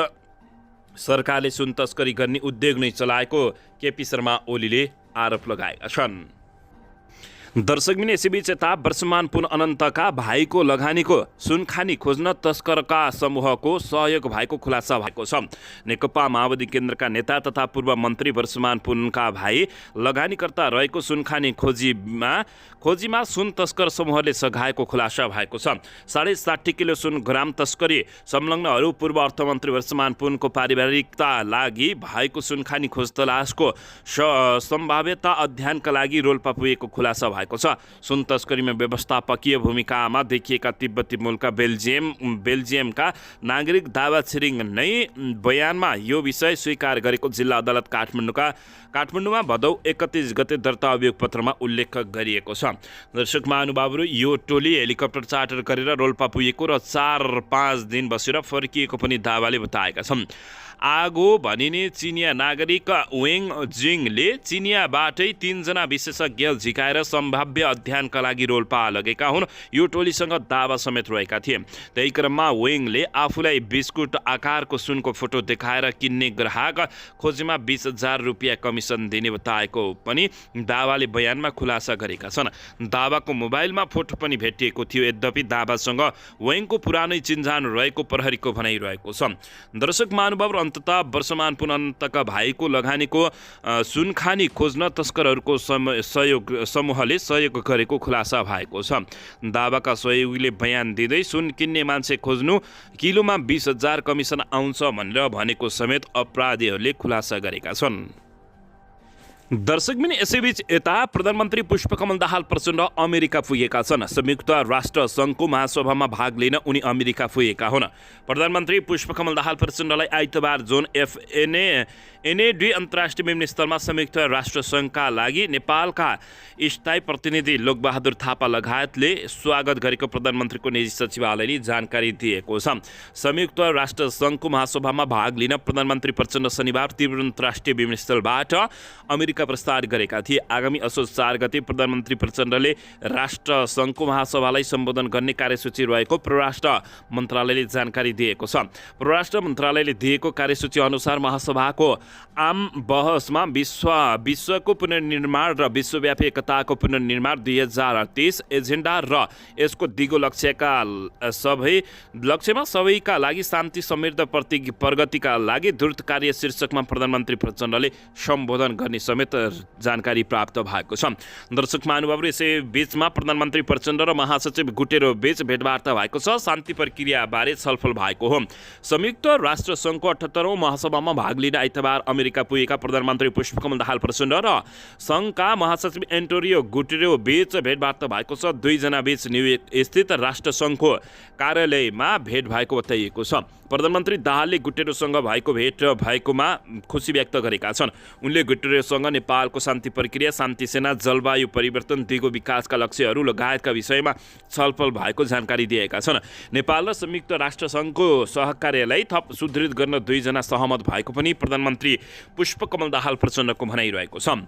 सरकारले सुन तस्करी गर्ने उद्योग नै चलाएको केपी शर्मा ओलीले आरोप लगाएका छन्। दर्शकबिन यसैबीच यता वर्षमान पुन अनन्तका भाइको लगानीको सुनखानी खोज्न तस्करका समूहको सहयोग भएको खुलासा भएको छ। नेकपा माओवादी केन्द्रका नेता तथा पूर्व मन्त्री वर्षमान पुनका भाइ लगानीकर्ता रहेको सुनखानी खोजीमा सुन तस्कर समूहले सघाएको खुलासा भएको छ। 60.5 किलो सुन ग्राम तस्करी संलग्नहरू पूर्व अर्थमन्त्री वर्षमान पुनको पारिवारिकता लागि भएको सुनखानी खोज तलासको सम्भाव्यता अध्ययनका लागि रोल्पा पुगेको खुलासा भएको छ। सुन तस्करीमा व्यवस्थापकीय भूमिकामा देखिएका तिब्बती मूलका बेल्जियमका नागरिक दावा छिरिङ नै बयानमा यो विषय स्वीकार गरेको जिल्ला अदालत काठमाडौँमा भदौ 31 गते दर्ता अभियोग पत्रमा उल्लेख गरिएको छ। दर्शक महानुभावहरू, यो टोली हेलिकप्टर चार्टर गरेर रोल्पा पुगेको र 4-5 दिन बसेर फर्किएको पनि दावाले बताएका छन्। आगो भनिने चिनिया नागरिक वेङ जिङले चिनियाबाटै 3 जना विशेषज्ञ झिकाएर सम्भाव्य अध्ययनका लागि रोल्पा लगेका हुन्। यो टोलीसँग दावा समेत रहेका थिए। त्यही क्रममा वेङले आफूलाई बिस्कुट आकारको सुनको फोटो देखाएर किन्ने ग्राहक खोजीमा 20,000 रुपियाँ कमिसन दिने बताएको पनि दावाले बयानमा खुलासा गरेका छन्। दावाको मोबाइलमा फोटो पनि भेटिएको थियो। यद्यपि दावासँग वेङको पुरानै चिन्जान रहेको प्रहरीको भनाइरहेको छ। दर्शक महानुभाव, अन्ततः वर्षमान पुन अनन्तका भाइको लगानीको सुनखानी खोज्न तस्करहरूको समूहले सहयोग गरेको खुलासा भएको छ। दावाका सहयोगीले बयान दिँदै सुन किन्ने मान्छे खोज्नु, किलोमा 20,000 कमिसन आउँछ भनेर भनेको समेत अपराधीहरूले खुलासा गरेका छन्। दर्शकबिन यसैबीच यता प्रधानमन्त्री पुष्पकमल दाहाल प्रचण्ड अमेरिका पुगेका छन्। संयुक्त राष्ट्र सङ्घको महासभामा भाग लिन उनी अमेरिका पुगेका हुन्। प्रधानमन्त्री पुष्पकमल दाहाल प्रचण्डलाई आइतबार जोन एनएडी अन्तर्राष्ट्रिय विमानस्थलमा संयुक्त राष्ट्र सङ्घका लागि नेपालका स्थायी प्रतिनिधि लोकबहादुर थापा लगायतले स्वागत गरेको प्रधानमन्त्रीको निजी सचिवालयले जानकारी दिएको छ। संयुक्त राष्ट्र सङ्घको महासभामा भाग लिन प्रधानमन्त्री प्रचण्ड शनिबार तीव्र अन्तर्राष्ट्रिय विमानस्थलबाट अमेरिका प्रस्थान गरेका थिए। आगामी असोज 4 गते प्रधानमन्त्री प्रचण्डले राष्ट्र सङ्घको महासभालाई सम्बोधन गर्ने कार्यसूची रहेको परराष्ट्र मन्त्रालयले जानकारी दिएको छ। परराष्ट्र मन्त्रालयले दिएको कार्यसूची अनुसार महासभाको आम बहसमा विश्वको पुनर्निर्माण र विश्वव्यापी एकताको पुनर्निर्माण 2030 एजेन्डा र यसको दिगो लक्ष्यमा सबैका लागि शान्ति समृद्ध प्रगतिका लागि द्रुत कार्य शीर्षकमा प्रधानमन्त्री प्रचण्डले सम्बोधन गर्ने समेत जानकारी प्राप्त भएको छ। दर्शक महानुभावहरू, यसै बीचमा प्रधानमन्त्री प्रचण्ड र महासचिव गुटेरो बीच भेटवार्ता भएको छ। शान्ति प्रक्रियाबारे छलफल भएको हो। संयुक्त राष्ट्र सङ्घको 78औं महासभामा भाग लिन आइतबार अमेरिका पुगेका प्रधानमन्त्री पुष्पकमल दाहाल प्रचण्ड र सङ्घका महासचिव एन्टोनियो गुटेरो बीच भेटवार्ता भएको छ। दुई जना बीच न्युयोर्क स्थित राष्ट्र सङ्घको कार्यालयमा भेट भएको बताइएको छ। प्रधानमन्त्री दाहालले गुटेरोसँग भएको भेट भएकोमा खुसी व्यक्त गरेका छन्। उनले गुटेरोसँग नेपालको शान्ति प्रक्रिया, शान्ति सेना, जलवायु परिवर्तन, दिगो विकासका लक्ष्यहरू लगायतका विषयमा छलफल भएको जानकारी दिएका छन्। नेपाल र संयुक्त राष्ट्र सङ्घको सहकार्यलाई थप सुदृढ गर्न दुई जना सहमत भएको पनि प्रधानमन्त्री पुष्पकमल दाहाल प्रचण्डको भनाइरहेको छ।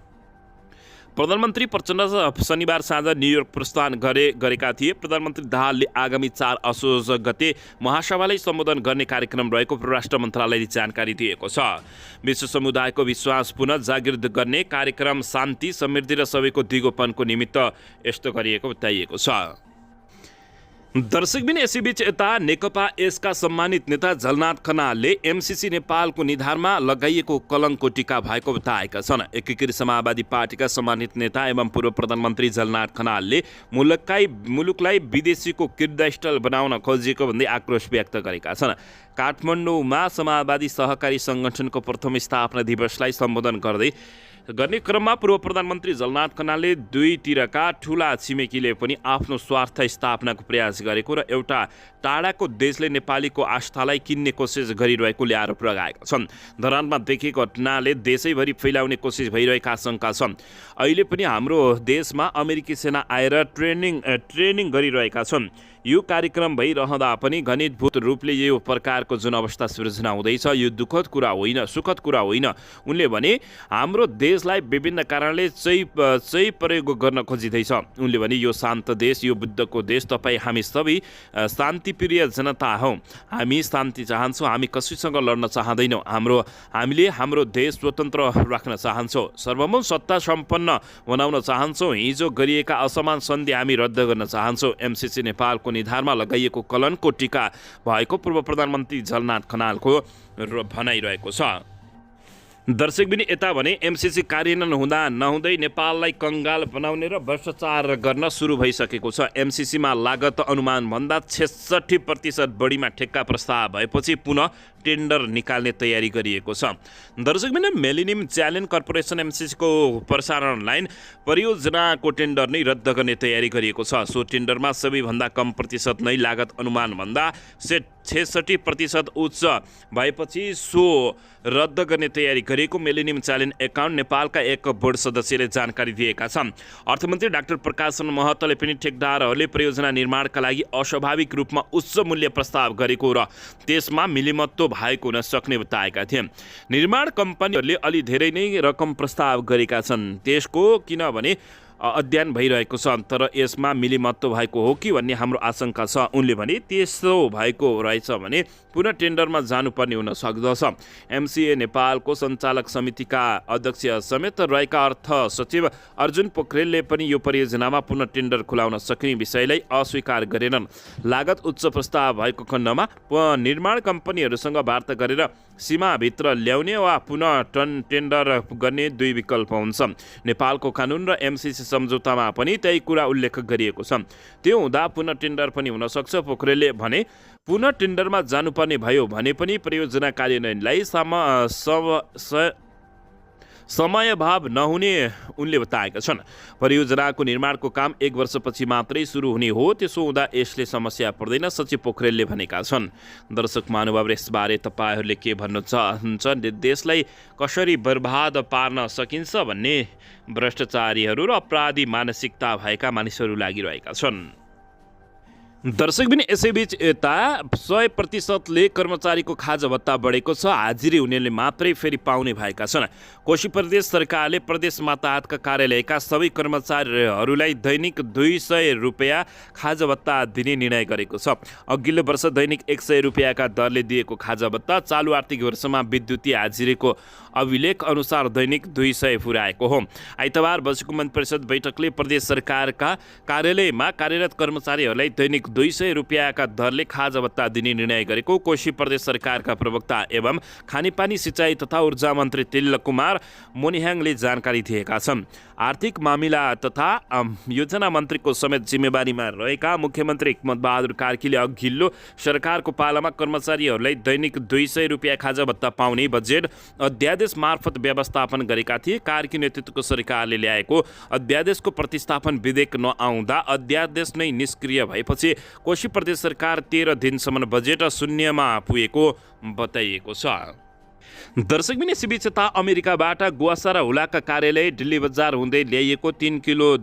प्रधानमन्त्री प्रचण्ड शनिबार साँझ न्युयोर्क प्रस्थान गरेका थिए। प्रधानमन्त्री दाहालले आगामी 4 असोज गते महासभालाई सम्बोधन गर्ने कार्यक्रम रहेको परराष्ट्र मन्त्रालयले जानकारी दिएको छ। विश्व समुदायको विश्वास पुनः जागृत गर्ने कार्यक्रम शान्ति, समृद्धि र सबैको दिगोपनको निमित्त यस्तो गरिएको बताइएको छ। दर्शकबिन यसैबीच यता नेकपा यसका सम्मानित नेता झलनाथ खनालले एमसिसी नेपालको निधारमा लगाइएको कलङ्कको टीका भएको बताएका छन्। एकीकृत समाजवादी पार्टीका सम्मानित नेता एवं पूर्व प्रधानमन्त्री झलनाथ खनालले मुलुकलाई विदेशीको क्रीडास्थल बनाउन खोजिएको भन्दै आक्रोश व्यक्त गरेका छन्। काठमाडौँमा समाजवादी सहकारी सङ्गठनको प्रथम स्थापना दिवसलाई सम्बोधन गर्ने क्रममा पूर्व प्रधानमन्त्री झलनाथ खनालले दुईतिरका ठुला छिमेकीले पनि आफ्नो स्वार्थ स्थापनाको प्रयास गरेको र एउटा टाढाको देशले नेपालीको आस्थालाई किन्ने कोसिस गरिरहेकोले आरोप लगाएका छन्। धरानमा देखेको घटनाले देशैभरि फैलाउने कोसिस भइरहेका आशंका छन्। अहिले पनि हाम्रो देशमा अमेरिकी सेना आएर ट्रेनिङ गरिरहेका छन्। यो कार्यक्रम भइरहँदा पनि घनीभूत रूपले यो प्रकारको जुन अवस्था सृजना हुँदैछ यो दुःखद कुरा होइन, सुखद कुरा होइन। उनले भने हाम्रो देशलाई विभिन्न कारणले चाहिँ प्रयोग गर्न खोजिँदैछ। उनले भने यो शान्त देश, यो बुद्धको देश, तपाईँ हामी सबै शान्तिप्रिय जनता हौँ। हामी शान्ति चाहन्छौँ, हामी कसैसँग लड्न चाहँदैनौँ। हामीले हाम्रो देश स्वतन्त्र राख्न चाहन्छौँ, सार्वभौम सत्ता सम्पन्न बनाउन चाहन्छौँ। हिजो गरिएका असमान सन्धि हामी रद्द गर्न चाहन्छौँ। एमसिसी नेपालको निधारमा लगाइएको कलनको टीका भएको पूर्व प्रधानमन्त्री झलनाथ खनालको भनाइरहेको छ। दर्शकबिन यता भने एमसिसी कार्यान्वयन हुँदा नहुँदै नेपाललाई कङ्गाल बनाउने र भ्रष्टाचार गर्न सुरु भइसकेको छ। एमसिसीमा लागत अनुमानभन्दा 66% बढीमा ठेक्का प्रस्ताव भएपछि पुनः टेन्डर निकाल्ने तयारी गरिएको छ। दर्शकबिन मिलेनियम च्यालेन्ज कर्पोरेसन एमसिसीको प्रसारण लाइन परियोजनाको टेन्डर नै रद्द गर्ने तयारी गरिएको छ। सो टेन्डरमा सबैभन्दा कम प्रतिशत नै लागत अनुमानभन्दा 66% उच्च भएपछि सो रद्द गर्ने तयारी गरेको मिलेनियम च्यालेन्ज एकाउन्ट नेपालका एक बोर्ड सदस्यले जानकारी दिएका छन्। अर्थमन्त्री डाक्टर प्रकाशन महतले पनि ठेकदारहरूले परियोजना निर्माणका लागि अस्वाभाविक रूपमा उच्च मूल्य प्रस्ताव गरेको र त्यसमा मिलिमत्तो भएको हुन सक्ने बताएका थिए। निर्माण कम्पनीहरूले अलि धेरै नै रकम प्रस्ताव गरेका छन्, त्यसको किनभने अध्ययन भइरहेको छ, तर यसमा मिलिमत्तो भएको हो कि भन्ने हाम्रो आशंका छ। उनले भने त्यसो भएको रहेछ भने पुनः टेन्डरमा जानुपर्ने हुन सक्दछ। एमसिए नेपालको सञ्चालक समितिका अध्यक्ष समेत रहेका अर्थ सचिव अर्जुन पोखरेलले पनि यो परियोजनामा पुनः टेन्डर खुलाउन सक्ने विषयलाई अस्वीकार गरेनन्। लागत उच्च प्रस्ताव भएको खण्डमा निर्माण कम्पनीहरूसँग वार्ता गरेर सीमाभित्र ल्याउने वा पुनः टेन्डर गर्ने दुई विकल्प हुन्छ। नेपालको कानुन र एमसिसी सम्झौतामा पनि त्यही कुरा उल्लेख गरिएको छ। त्यो हुँदा पुनः टेन्डर पनि हुन सक्छ। पोखरेलले भने पुनः टेन्डरमा जानुपर्ने भयो भने पनि परियोजना कार्यान्वयनलाई समयभाव नहुने उनले बताएका छन्। परियोजनाको निर्माणको काम 1 वर्षपछि मात्रै सुरु हुने हो, त्यसो हुँदा यसले समस्या पर्दैन, सचिव पोखरेलले भनेका छन्। दर्शक महानुभाव, यसबारे तपाईँहरूले के भन्नु चाहन्छ? देशलाई कसरी बर्बाद पार्न सकिन्छ भन्ने भ्रष्टाचारीहरू र अपराधी मानसिकता भएका मानिसहरू लागिरहेका छन्। दर्शकबिन यसैबीच यता 100%ले कर्मचारीको खाजा भत्ता बढेको छ। हाजिरी हुनेले मात्रै फेरि पाउने भएका छन्। कोशी प्रदेश सरकारले प्रदेश मातहतका कार्यालयका सबै कर्मचारीहरूलाई दैनिक 200 रुपियाँ खाजा भत्ता दिने निर्णय गरेको छ। अघिल्लो वर्ष दैनिक 100 रुपियाँका दरले दिएको खाजा भत्ता चालु आर्थिक वर्षमा विद्युतीय हाजिरीको अभिलेख अनुसार दैनिक 200 पुर्याएको हो। आइतबार बसेको मन्त्री परिषद बैठकले प्रदेश सरकारका कार्यालयमा कार्यरत कर्मचारीहरूलाई दैनिक 200 रुपियाँका दरले खाजा भत्ता दिने निर्णय गरेको कोशी प्रदेश सरकारका प्रवक्ता एवं खानेपानी सिँचाइ तथा ऊर्जा मन्त्री तिलक कुमार मोनिहाङले जानकारी दिएका छन्। आर्थिक मामिला तथा योजना मन्त्रीको समेत जिम्मेवारीमा रहेका मुख्यमन्त्री हिक्मत बहादुर कार्कीले अघिल्लो सरकारको पालामा कर्मचारीहरूलाई दैनिक 200 रुपियाँ खाजा भत्ता पाउने बजेट अध्यादेश मार्फत व्यवस्थापन गरेका थिए। कार्की नेतृत्वको सरकारले ल्याएको अध्यादेशको प्रतिस्थापन विधेयक नआउँदा अध्यादेश नै निष्क्रिय भएपछि कोशी प्रदेश सरकार 13 दिनसम्म बजेट शून्यमा पुगेको बताइएको छ। दर्शकबिन यसैबीच यता अमेरिकाबाट गुवासा र हुलाका कार्यालय दिल्ली बजार हुँदै ल्याइएको 3 किलो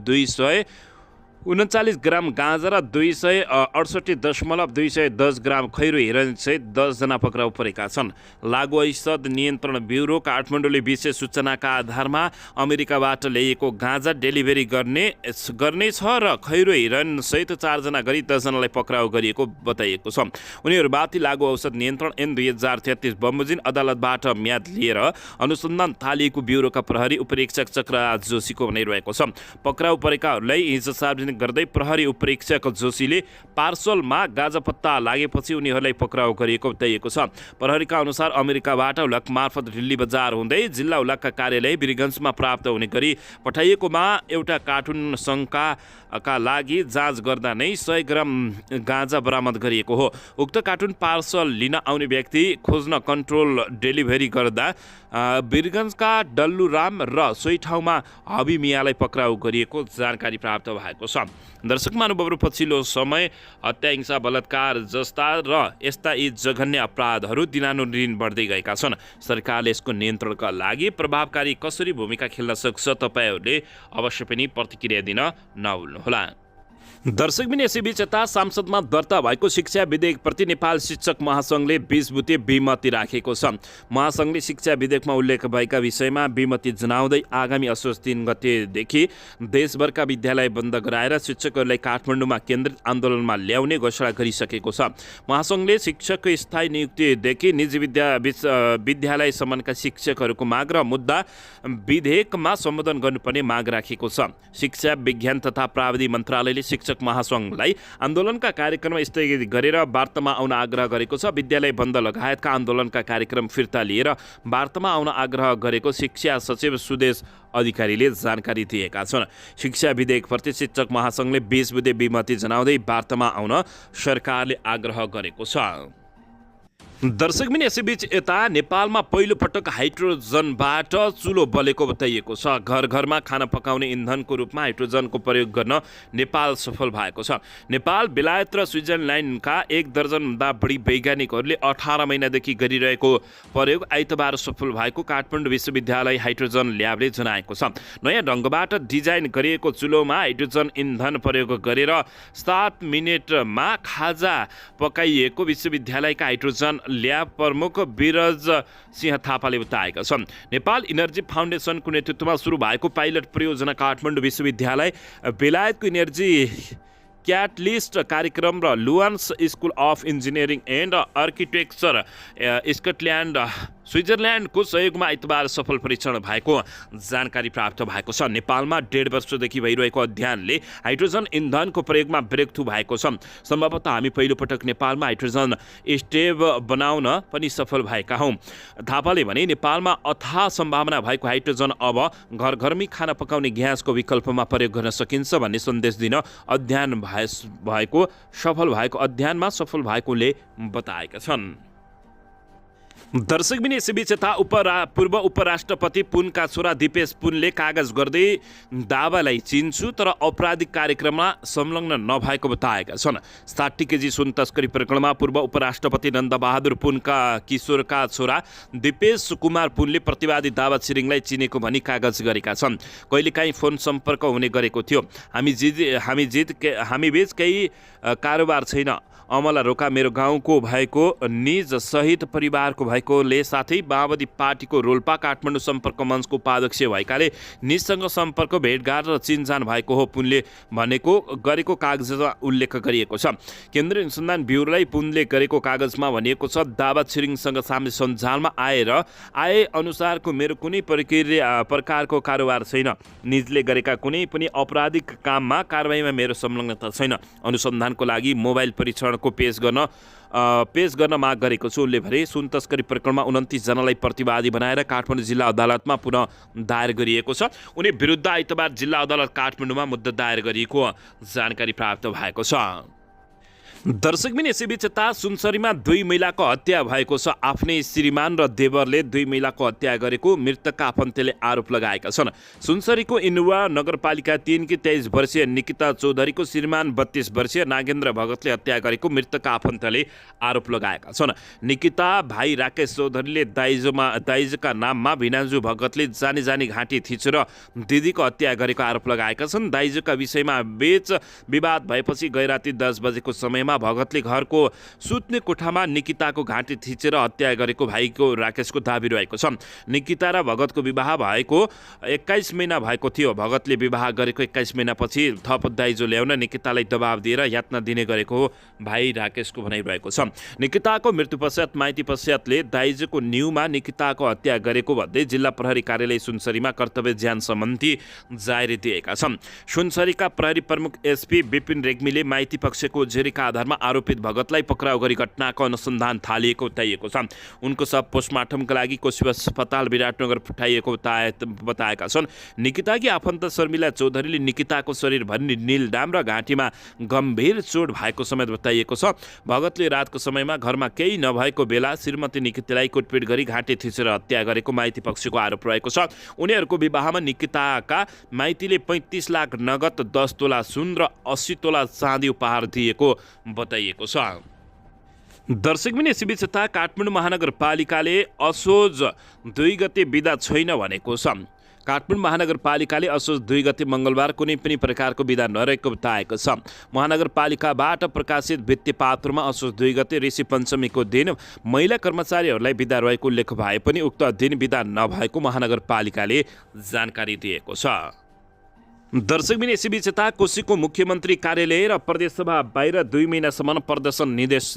239 ग्राम गाँजा र 268.210 ग्राम खैरो हिरण सहित 10 जना पक्राउ परेका छन्। लागु औषध नियन्त्रण ब्युरो काठमाडौँले विशेष सूचनाका आधारमा अमेरिकाबाट ल्याइएको गाँजा डेलिभरी गर्नेछ र खैरो हिरण सहित 4 जना गरी 10 जनालाई पक्राउ गरिएको बताइएको छ। उनीहरूमाथि लागु औषध नियन्त्रण ऐन 2033 बमोजिम अदालतबाट म्याद लिएर अनुसन्धान थालिएको ब्युरोका प्रहरी उपरीक्षक चक्रराज जोशीको भनाइरहेको छ। पक्राउ परेकाहरूलाई हिजो सार्वजनिक गर्दै प्रहरी उपरीक्षक जोशीले पार्सलमा गाँजा पत्ता लागेपछि उनीहरूलाई पक्राउ गरिएको बताइएको छ। प्रहरीका अनुसार अमेरिकाबाट हुलक मार्फत दिल्ली बजार हुँदै जिल्ला हुलकका कार्यालय वीरगञ्जमा प्राप्त हुने गरी पठाइएकोमा एउटा कार्टुन शङ्काका लागि जाँच गर्दा नै 100 ग्राम गाँजा बरामद गरिएको हो। उक्त कार्टुन पार्सल लिन आउने व्यक्ति खोज्न कन्ट्रोल डेलिभरी गर्दा वीरगञ्जका डल्लुराम र सोही ठाउँमा हबी मियालाई पक्राउ गरिएको जानकारी प्राप्त भएको छ। दर्शक महानुभावहरू, पछिल्लो समय हत्या, हिंसा, बलात्कार जस्ता र यस्ता यी जघन्य अपराधहरू दिनानुदिन बढ्दै गएका छन्। सरकारले यसको नियन्त्रणका लागि प्रभावकारी कसरी भूमिका खेल्न सक्छ? तपाईँहरूले अवश्य पनि प्रतिक्रिया दिन नभुल्नुहोला। दर्शकबिन यसैबीच यता संसदमा दर्ता भएको शिक्षा विधेयकप्रति नेपाल शिक्षक महासङ्घले 20 बुँदे विमति राखेको छ। महासङ्घले शिक्षा विधेयकमा उल्लेख भएका विषयमा विमति जनाउँदै आगामी असोज 3 गतेदेखि देशभरका विद्यालय बन्द गराएर शिक्षकहरूलाई काठमाडौँमा केन्द्रित आन्दोलनमा ल्याउने घोषणा गरिसकेको छ। महासङ्घले शिक्षकको स्थायी नियुक्तिदेखि निजी विद्यालयसम्मका शिक्षकहरूको माग र मुद्दा विधेयकमा सम्बोधन गर्नुपर्ने माग राखेको छ। शिक्षा विज्ञान तथा प्राविधिक मन्त्रालयले शिक्षक महासङ्घलाई आन्दोलनका कार्यक्रम स्थगित गरेर वार्तामा आउन आग्रह गरेको छ। विद्यालय बन्द लगायतका आन्दोलनका कार्यक्रम फिर्ता लिएर वार्तामा आउन आग्रह गरेको शिक्षा सचिव सुदेश अधिकारीले जानकारी दिएका छन्। शिक्षा विधेयकप्रति शिक्षक महासङ्घले 20 बुँदे विमति जनाउँदै वार्तामा आउन सरकारले आग्रह गरेको छ। दर्शकबिन यसैबीच यता नेपालमा पहिलो पटक हाइड्रोजनबाट चुलो बलेको बताइएको छ। घर घरमा खाना पकाउने इन्धनको रूपमा हाइड्रोजनको प्रयोग गर्न नेपाल सफल भएको छ। नेपाल, बेलायत र स्विजरल्यान्डका 1 दर्जनभन्दा बढी वैज्ञानिकहरूले 18 महिनादेखि गरिरहेको प्रयोग आइतबार सफल भएको काठमाडौँ विश्वविद्यालय हाइड्रोजन ल्याबले जनाएको छ। नयाँ ढङ्गबाट डिजाइन गरिएको चुलोमा हाइड्रोजन इन्धन प्रयोग गरेर 7 मिनेटमा खाजा पकाइएको विश्वविद्यालयका हाइड्रोजन ल्याब प्रमुख बिरज सिंह थापाले बताएका छन्। नेपाल इनर्जी फाउन्डेसनको नेतृत्वमा सुरु भएको पाइलट परियोजना काठमाडौँ विश्वविद्यालय, बेलायतको इनर्जी क्याटलिस्ट कार्यक्रम र लुआन्स school of engineering and architecture Scotland स्विजरल्यान्डको सहयोगमा आइतबार सफल परीक्षण भएको जानकारी प्राप्त भएको छ। नेपालमा 1.5 वर्षदेखि भइरहेको अध्ययनले हाइड्रोजन इन्धनको प्रयोगमा ब्रेकथ्रु भएको छ। सम्भवतः हामी पहिलोपटक नेपालमा हाइड्रोजन स्टेभ बनाउन पनि सफल भएका हौँ। थापाले भने नेपालमा अथाह सम्भावना भएको हाइड्रोजन अब घरघरमै खाना पकाउने ग्यासको विकल्पमा प्रयोग गर्न सकिन्छ भन्ने सन्देश दिन अध्ययनमा सफल भएकोले बताएका छन्। दर्शकबिन यसैबीच यता पूर्व उपराष्ट्रपति पुनका छोरा दिपेश पुनले कागज गर्दै दावालाई चिन्छु तर आपराधिक कार्यक्रममा संलग्न नभएको बताएका छन्। 60 केजी सुन तस्करी प्रकरणमा पूर्व उपराष्ट्रपति नन्दबहादुर पुनका किशोरका छोरा दिपेश कुमार पुनले प्रतिवादी दावा छिरिङलाई चिनेको भनी कागज गरेका छन्। कहिलेकाहीँ फोन सम्पर्क हुने गरेको थियो। हामी बीच केही कारोबार छैन। अमला रोका मेरो गाउँको भएको निज सहित परिवारको भएकोले साथै माओवादी पार्टीको रोल्पा काठमाडौँ सम्पर्क मञ्चको उपाध्यक्ष भएकाले निजसँग सम्पर्क भेटघाट र चिनजान भएको हो पुनले गरेको कागजमा उल्लेख गरिएको छ। केन्द्रीय अनुसन्धान ब्युरोलाई पुनले गरेको कागजमा भनिएको छ, दावा छिरिङसँग सामने सञ्जालमा आए अनुसारको मेरो कुनै प्रकारको कारोबार छैन। निजले गरेका कुनै पनि आपराधिक काममा कारबाहीमा मेरो संलग्नता छैन। अनुसन्धानको लागि मोबाइल परीक्षण को पेश गर्न माग गरेको छु। उनले भने सुन तस्करी प्रकरणमा 29 जनालाई प्रतिवादी बनाएर काठमाडौँ जिल्ला अदालतमा पुनः दायर गरिएको छ। उनी विरुद्ध आइतबार जिल्ला अदालत काठमाडौँमा मुद्दा दायर गरिएको जानकारी प्राप्त भएको छ। दर्शकबिन यसैबीच यता सुनसरीमा 2 महिलाको हत्या भएको छ। आफ्नै श्रीमान र देवरले 2 महिलाको हत्या गरेको मृतकका आफन्तले आरोप लगाएका छन्। सुनसरीको इनुवा नगरपालिका 3 की 23 वर्षीय निकिता चौधरीको श्रीमान 32 वर्षीय नागेन्द्र भगतले हत्या गरेको मृतकका आफन्तले आरोप लगाएका छन्। निकिता भाइ राकेश चौधरीले दाइजोका नाममा भिनाजु भगतले जानी घाँटी थिचेर दिदीको हत्या गरेको आरोप लगाएका छन्। दाइजोका विषयमा विवाद भएपछि गैराती 10 बजेको समयमा भगतले घरको सुत्ने कोठामा निकिताको घाँटी थिचेर हत्या गरेको भाइको राकेशको दाबी रहेको छ। निकिता र भगतको विवाह भएको 21 महिना भएको थियो। भगतले विवाह गरेको 21 महिनापछि थप दाइजो ल्याउन निकितालाई दबाब दिएर यातना दिने गरेको भाइ राकेशको भनाइरहेको छ। निकिताको मृत्यु पश्चात माइती पश्चातले दाइजोको न्युमा निकिताको हत्या गरेको भन्दै जिल्ला प्रहरी कार्यालय सुनसरीमा कर्तव्य ज्यान सम्बन्धी जाहेरी दिएका छन्। सुनसरीका प्रहरी प्रमुख एसपी विपिन रेग्मीले माइती पक्षको जेरीका आधारमा आरोपित भगतलाई पक्राउ गरी घटनाको अनुसन्धान थालिएको बताइएको छ। उनको शव पोस्टमार्टमका लागि कोशी अस्पताल विराटनगर पठाइएको बताएका छन्। निकिताकी आफन्त शर्मिला चौधरीले निकिताको शरीरभरि नीलडाम र घाँटीमा गम्भीर चोट भएको समेत बताइएको छ। भगतले रातको समयमा घरमा केही नभएको बेला श्रीमती निकितालाई कुटपिट गरी घाँटी थिचेर हत्या गरेको माइती पक्षको आरोप रहेको छ। उनीहरूको विवाहमा निकिताका माइतीले 35 लाख नगद, 10 तोला सुन र 80 तोला चाँदी उपहार दिएको बताइएको छ। दर्शकबिन यसैबीच यता काठमाडौँ महानगरपालिकाले असोज 2 गते बिदा छैन भनेको छ। काठमाडौँ महानगरपालिकाले असोज 2 गते मङ्गलबार कुनै पनि प्रकारको बिदा नरहेको बताएको छ। महानगरपालिकाबाट प्रकाशित भित्तिपात्रमा असोज 2 गते ऋषि पञ्चमीको दिन महिला कर्मचारीहरूलाई बिदा रहेको उल्लेख भए पनि उक्त दिन बिदा नभएको महानगरपालिकाले जानकारी दिएको छ। दर्शकबिन यसैबीच यता कोशीको मुख्यमन्त्री कार्यालय र प्रदेशसभा बाहिर 2 महिनासम्म प्रदर्शन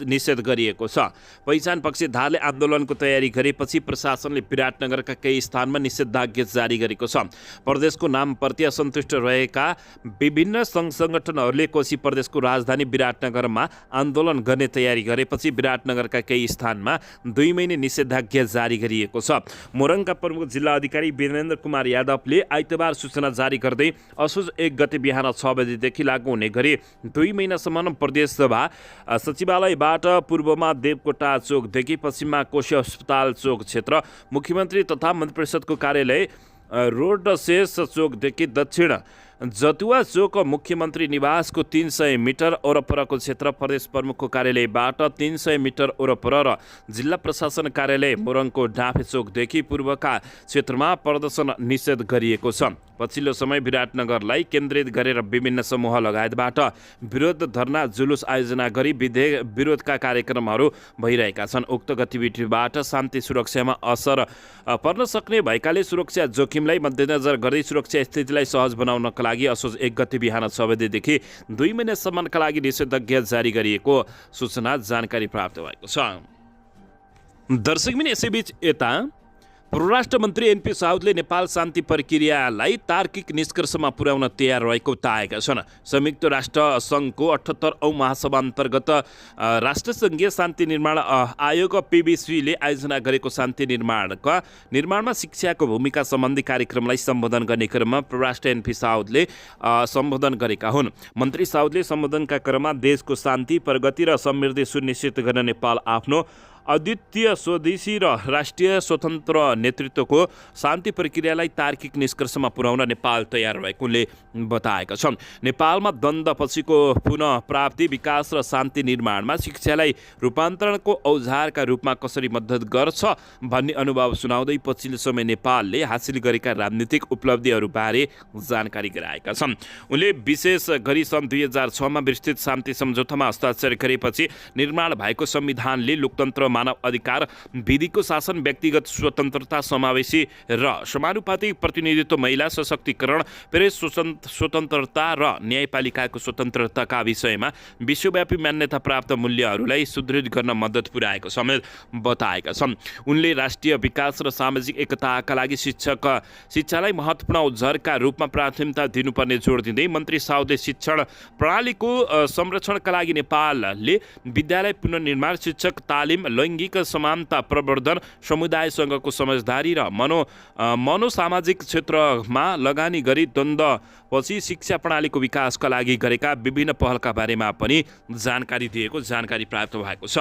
निषेध गरिएको छ। पहिचान पक्षधारले आन्दोलनको तयारी गरेपछि प्रशासनले विराटनगरका केही स्थानमा निषेधाज्ञा जारी गरेको छ। प्रदेशको नामप्रति असन्तुष्ट रहेका विभिन्न सङ्घ सङ्गठनहरूले कोशी प्रदेशको राजधानी विराटनगरमा आन्दोलन गर्ने तयारी गरेपछि विराटनगरका केही स्थानमा 2 महिने निषेधाज्ञा जारी गरिएको छ। मोरङका प्रमुख जिल्ला अधिकारी वीरेन्द्र कुमार यादवले आइतबार सूचना जारी गर्दै असोज 1 गते बिहान 6 बजेदेखि लागू हुने गरी 2 महिनासम्म प्रदेशसभा सचिवालयबाट पूर्वमा देवकोटा चोकदेखि पश्चिममा कोशी अस्पताल चोक क्षेत्र, मुख्यमन्त्री तथा मन्त्रिपरिषदको कार्यालय रोड शेष चोकदेखि दक्षिण जतुवा चोक मुख्यमन्त्री निवासको 300 मिटर वरपरको क्षेत्र, प्रदेश प्रमुखको कार्यालयबाट 300 मिटर वरपर र जिल्ला प्रशासन कार्यालय मोरङको डाँफे चोकदेखि पूर्वका क्षेत्रमा प्रदर्शन निषेध गरिएको छ। पछिल्लो समय विराटनगरलाई केन्द्रित गरेर विभिन्न समूह लगायतबाट विरोध धरना जुलुस आयोजना गरी विरोधका कार्यक्रमहरू भइरहेका छन्। उक्त गतिविधिबाट शान्ति सुरक्षामा असर पर्न सक्ने भएकाले सुरक्षा जोखिमलाई मध्यनजर गर्दै सुरक्षा स्थितिलाई सहज बनाउनका लागि असोज 1 गते बिहान 6 बजेदेखि 2 महिनासम्मका लागि निषेधाज्ञा जारी गरिएको सूचना जानकारी प्राप्त भएको छ। दर्शकबिन यसैबीच यता परराष्ट्र मन्त्री एनपी साउदले नेपाल शान्ति प्रक्रियालाई तार्किक निष्कर्षमा पुर्याउन तयार रहेको बताएका छन्। संयुक्त राष्ट्र सङ्घको 78औं महासभा अन्तर्गत राष्ट्रसङ्घीय शान्ति निर्माण आयोग पीबीसीले आयोजना गरेको शान्ति निर्माणमा शिक्षाको भूमिका सम्बन्धी कार्यक्रमलाई सम्बोधन गर्ने क्रममा परराष्ट्र एनपी साउदले सम्बोधन गरेका हुन्। मन्त्री साउदले सम्बोधनका क्रममा देशको शान्ति, प्रगति र समृद्धि सुनिश्चित गर्न नेपाल आफ्नो अद्वितीय स्वदेशी र राष्ट्रिय स्वतन्त्र नेतृत्वको शान्ति प्रक्रियालाई तार्किक निष्कर्षमा पुर्याउन नेपाल तयार रहेकोले बताएका छन्। नेपालमा द्वन्द्वपछिको पुनः प्राप्ति, विकास र शान्ति निर्माणमा शिक्षालाई रूपान्तरणको औजारका रूपमा कसरी मद्दत गर्छ भन्ने अनुभव सुनाउँदै पछिल्लो समय नेपालले हासिल गरेका राजनीतिक उपलब्धिहरूबारे जानकारी गराएका छन्। उनले विशेष गरी सन् 2006मा विस्तृत शान्ति सम्झौतामा हस्ताक्षर गरेपछि निर्माण भएको संविधानले लोकतन्त्र, मानव अधिकार, विधिको शासन, व्यक्तिगत स्वतन्त्रता, समावेशी र समानुपातिक प्रतिनिधित्व, महिला सशक्तिकरण, प्रेस स्वतन्त्रता र न्यायपालिकाको स्वतन्त्रताका विषयमा विश्वव्यापी मान्यता प्राप्त मूल्यहरूलाई सुदृढ गर्न मद्दत पुर्याएको समेत बताएका छन्। उनले राष्ट्रिय विकास र सामाजिक एकताका लागि शिक्षालाई महत्त्वपूर्ण औजारका रूपमा प्राथमिकता दिनुपर्ने जोड दिँदै मन्त्री साउदले शिक्षण प्रणालीको संरक्षणका लागि नेपालले विद्यालय पुनर्निर्माण, शिक्षक तालिम, लैङ्गिक समानता प्रवर्धन, समुदायसँगको समझदारी र मनोसामाजिक क्षेत्रमा लगानी गरी द्वन्द्वपछि शिक्षा प्रणालीको विकासका लागि गरेका विभिन्न पहलका बारेमा पनि जानकारी दिएको जानकारी प्राप्त भएको छ।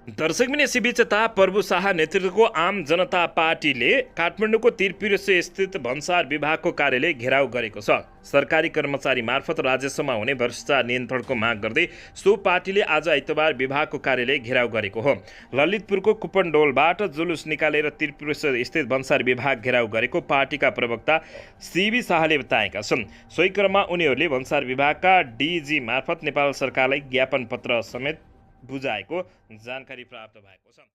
दर्शकबिन यसैबीच यता प्रभु शाह नेतृत्वको आम जनता पार्टीले काठमाडौँको तिरपिरोसे स्थित भन्सार विभागको कार्यालय घेराउ गरेको छ। सरकारी कर्मचारी मार्फत राजस्वमा हुने भ्रष्टाचार नियन्त्रणको माग गर्दै सो पार्टीले आज आइतबार विभागको कार्यालय घेराउ गरेको हो। ललितपुरको कुपनडोलबाट जुलुस निकालेर तिरपिरोसे स्थित भन्सार विभाग घेराउ गरेको पार्टीका प्रवक्ता सीबी शाहले बताएका छन्। सोही क्रममा उनीहरूले भन्सार विभागका डीजी मार्फत नेपाल सरकारलाई ज्ञापन पत्र समेत बुझाएको जानकारी प्राप्त भएको छ।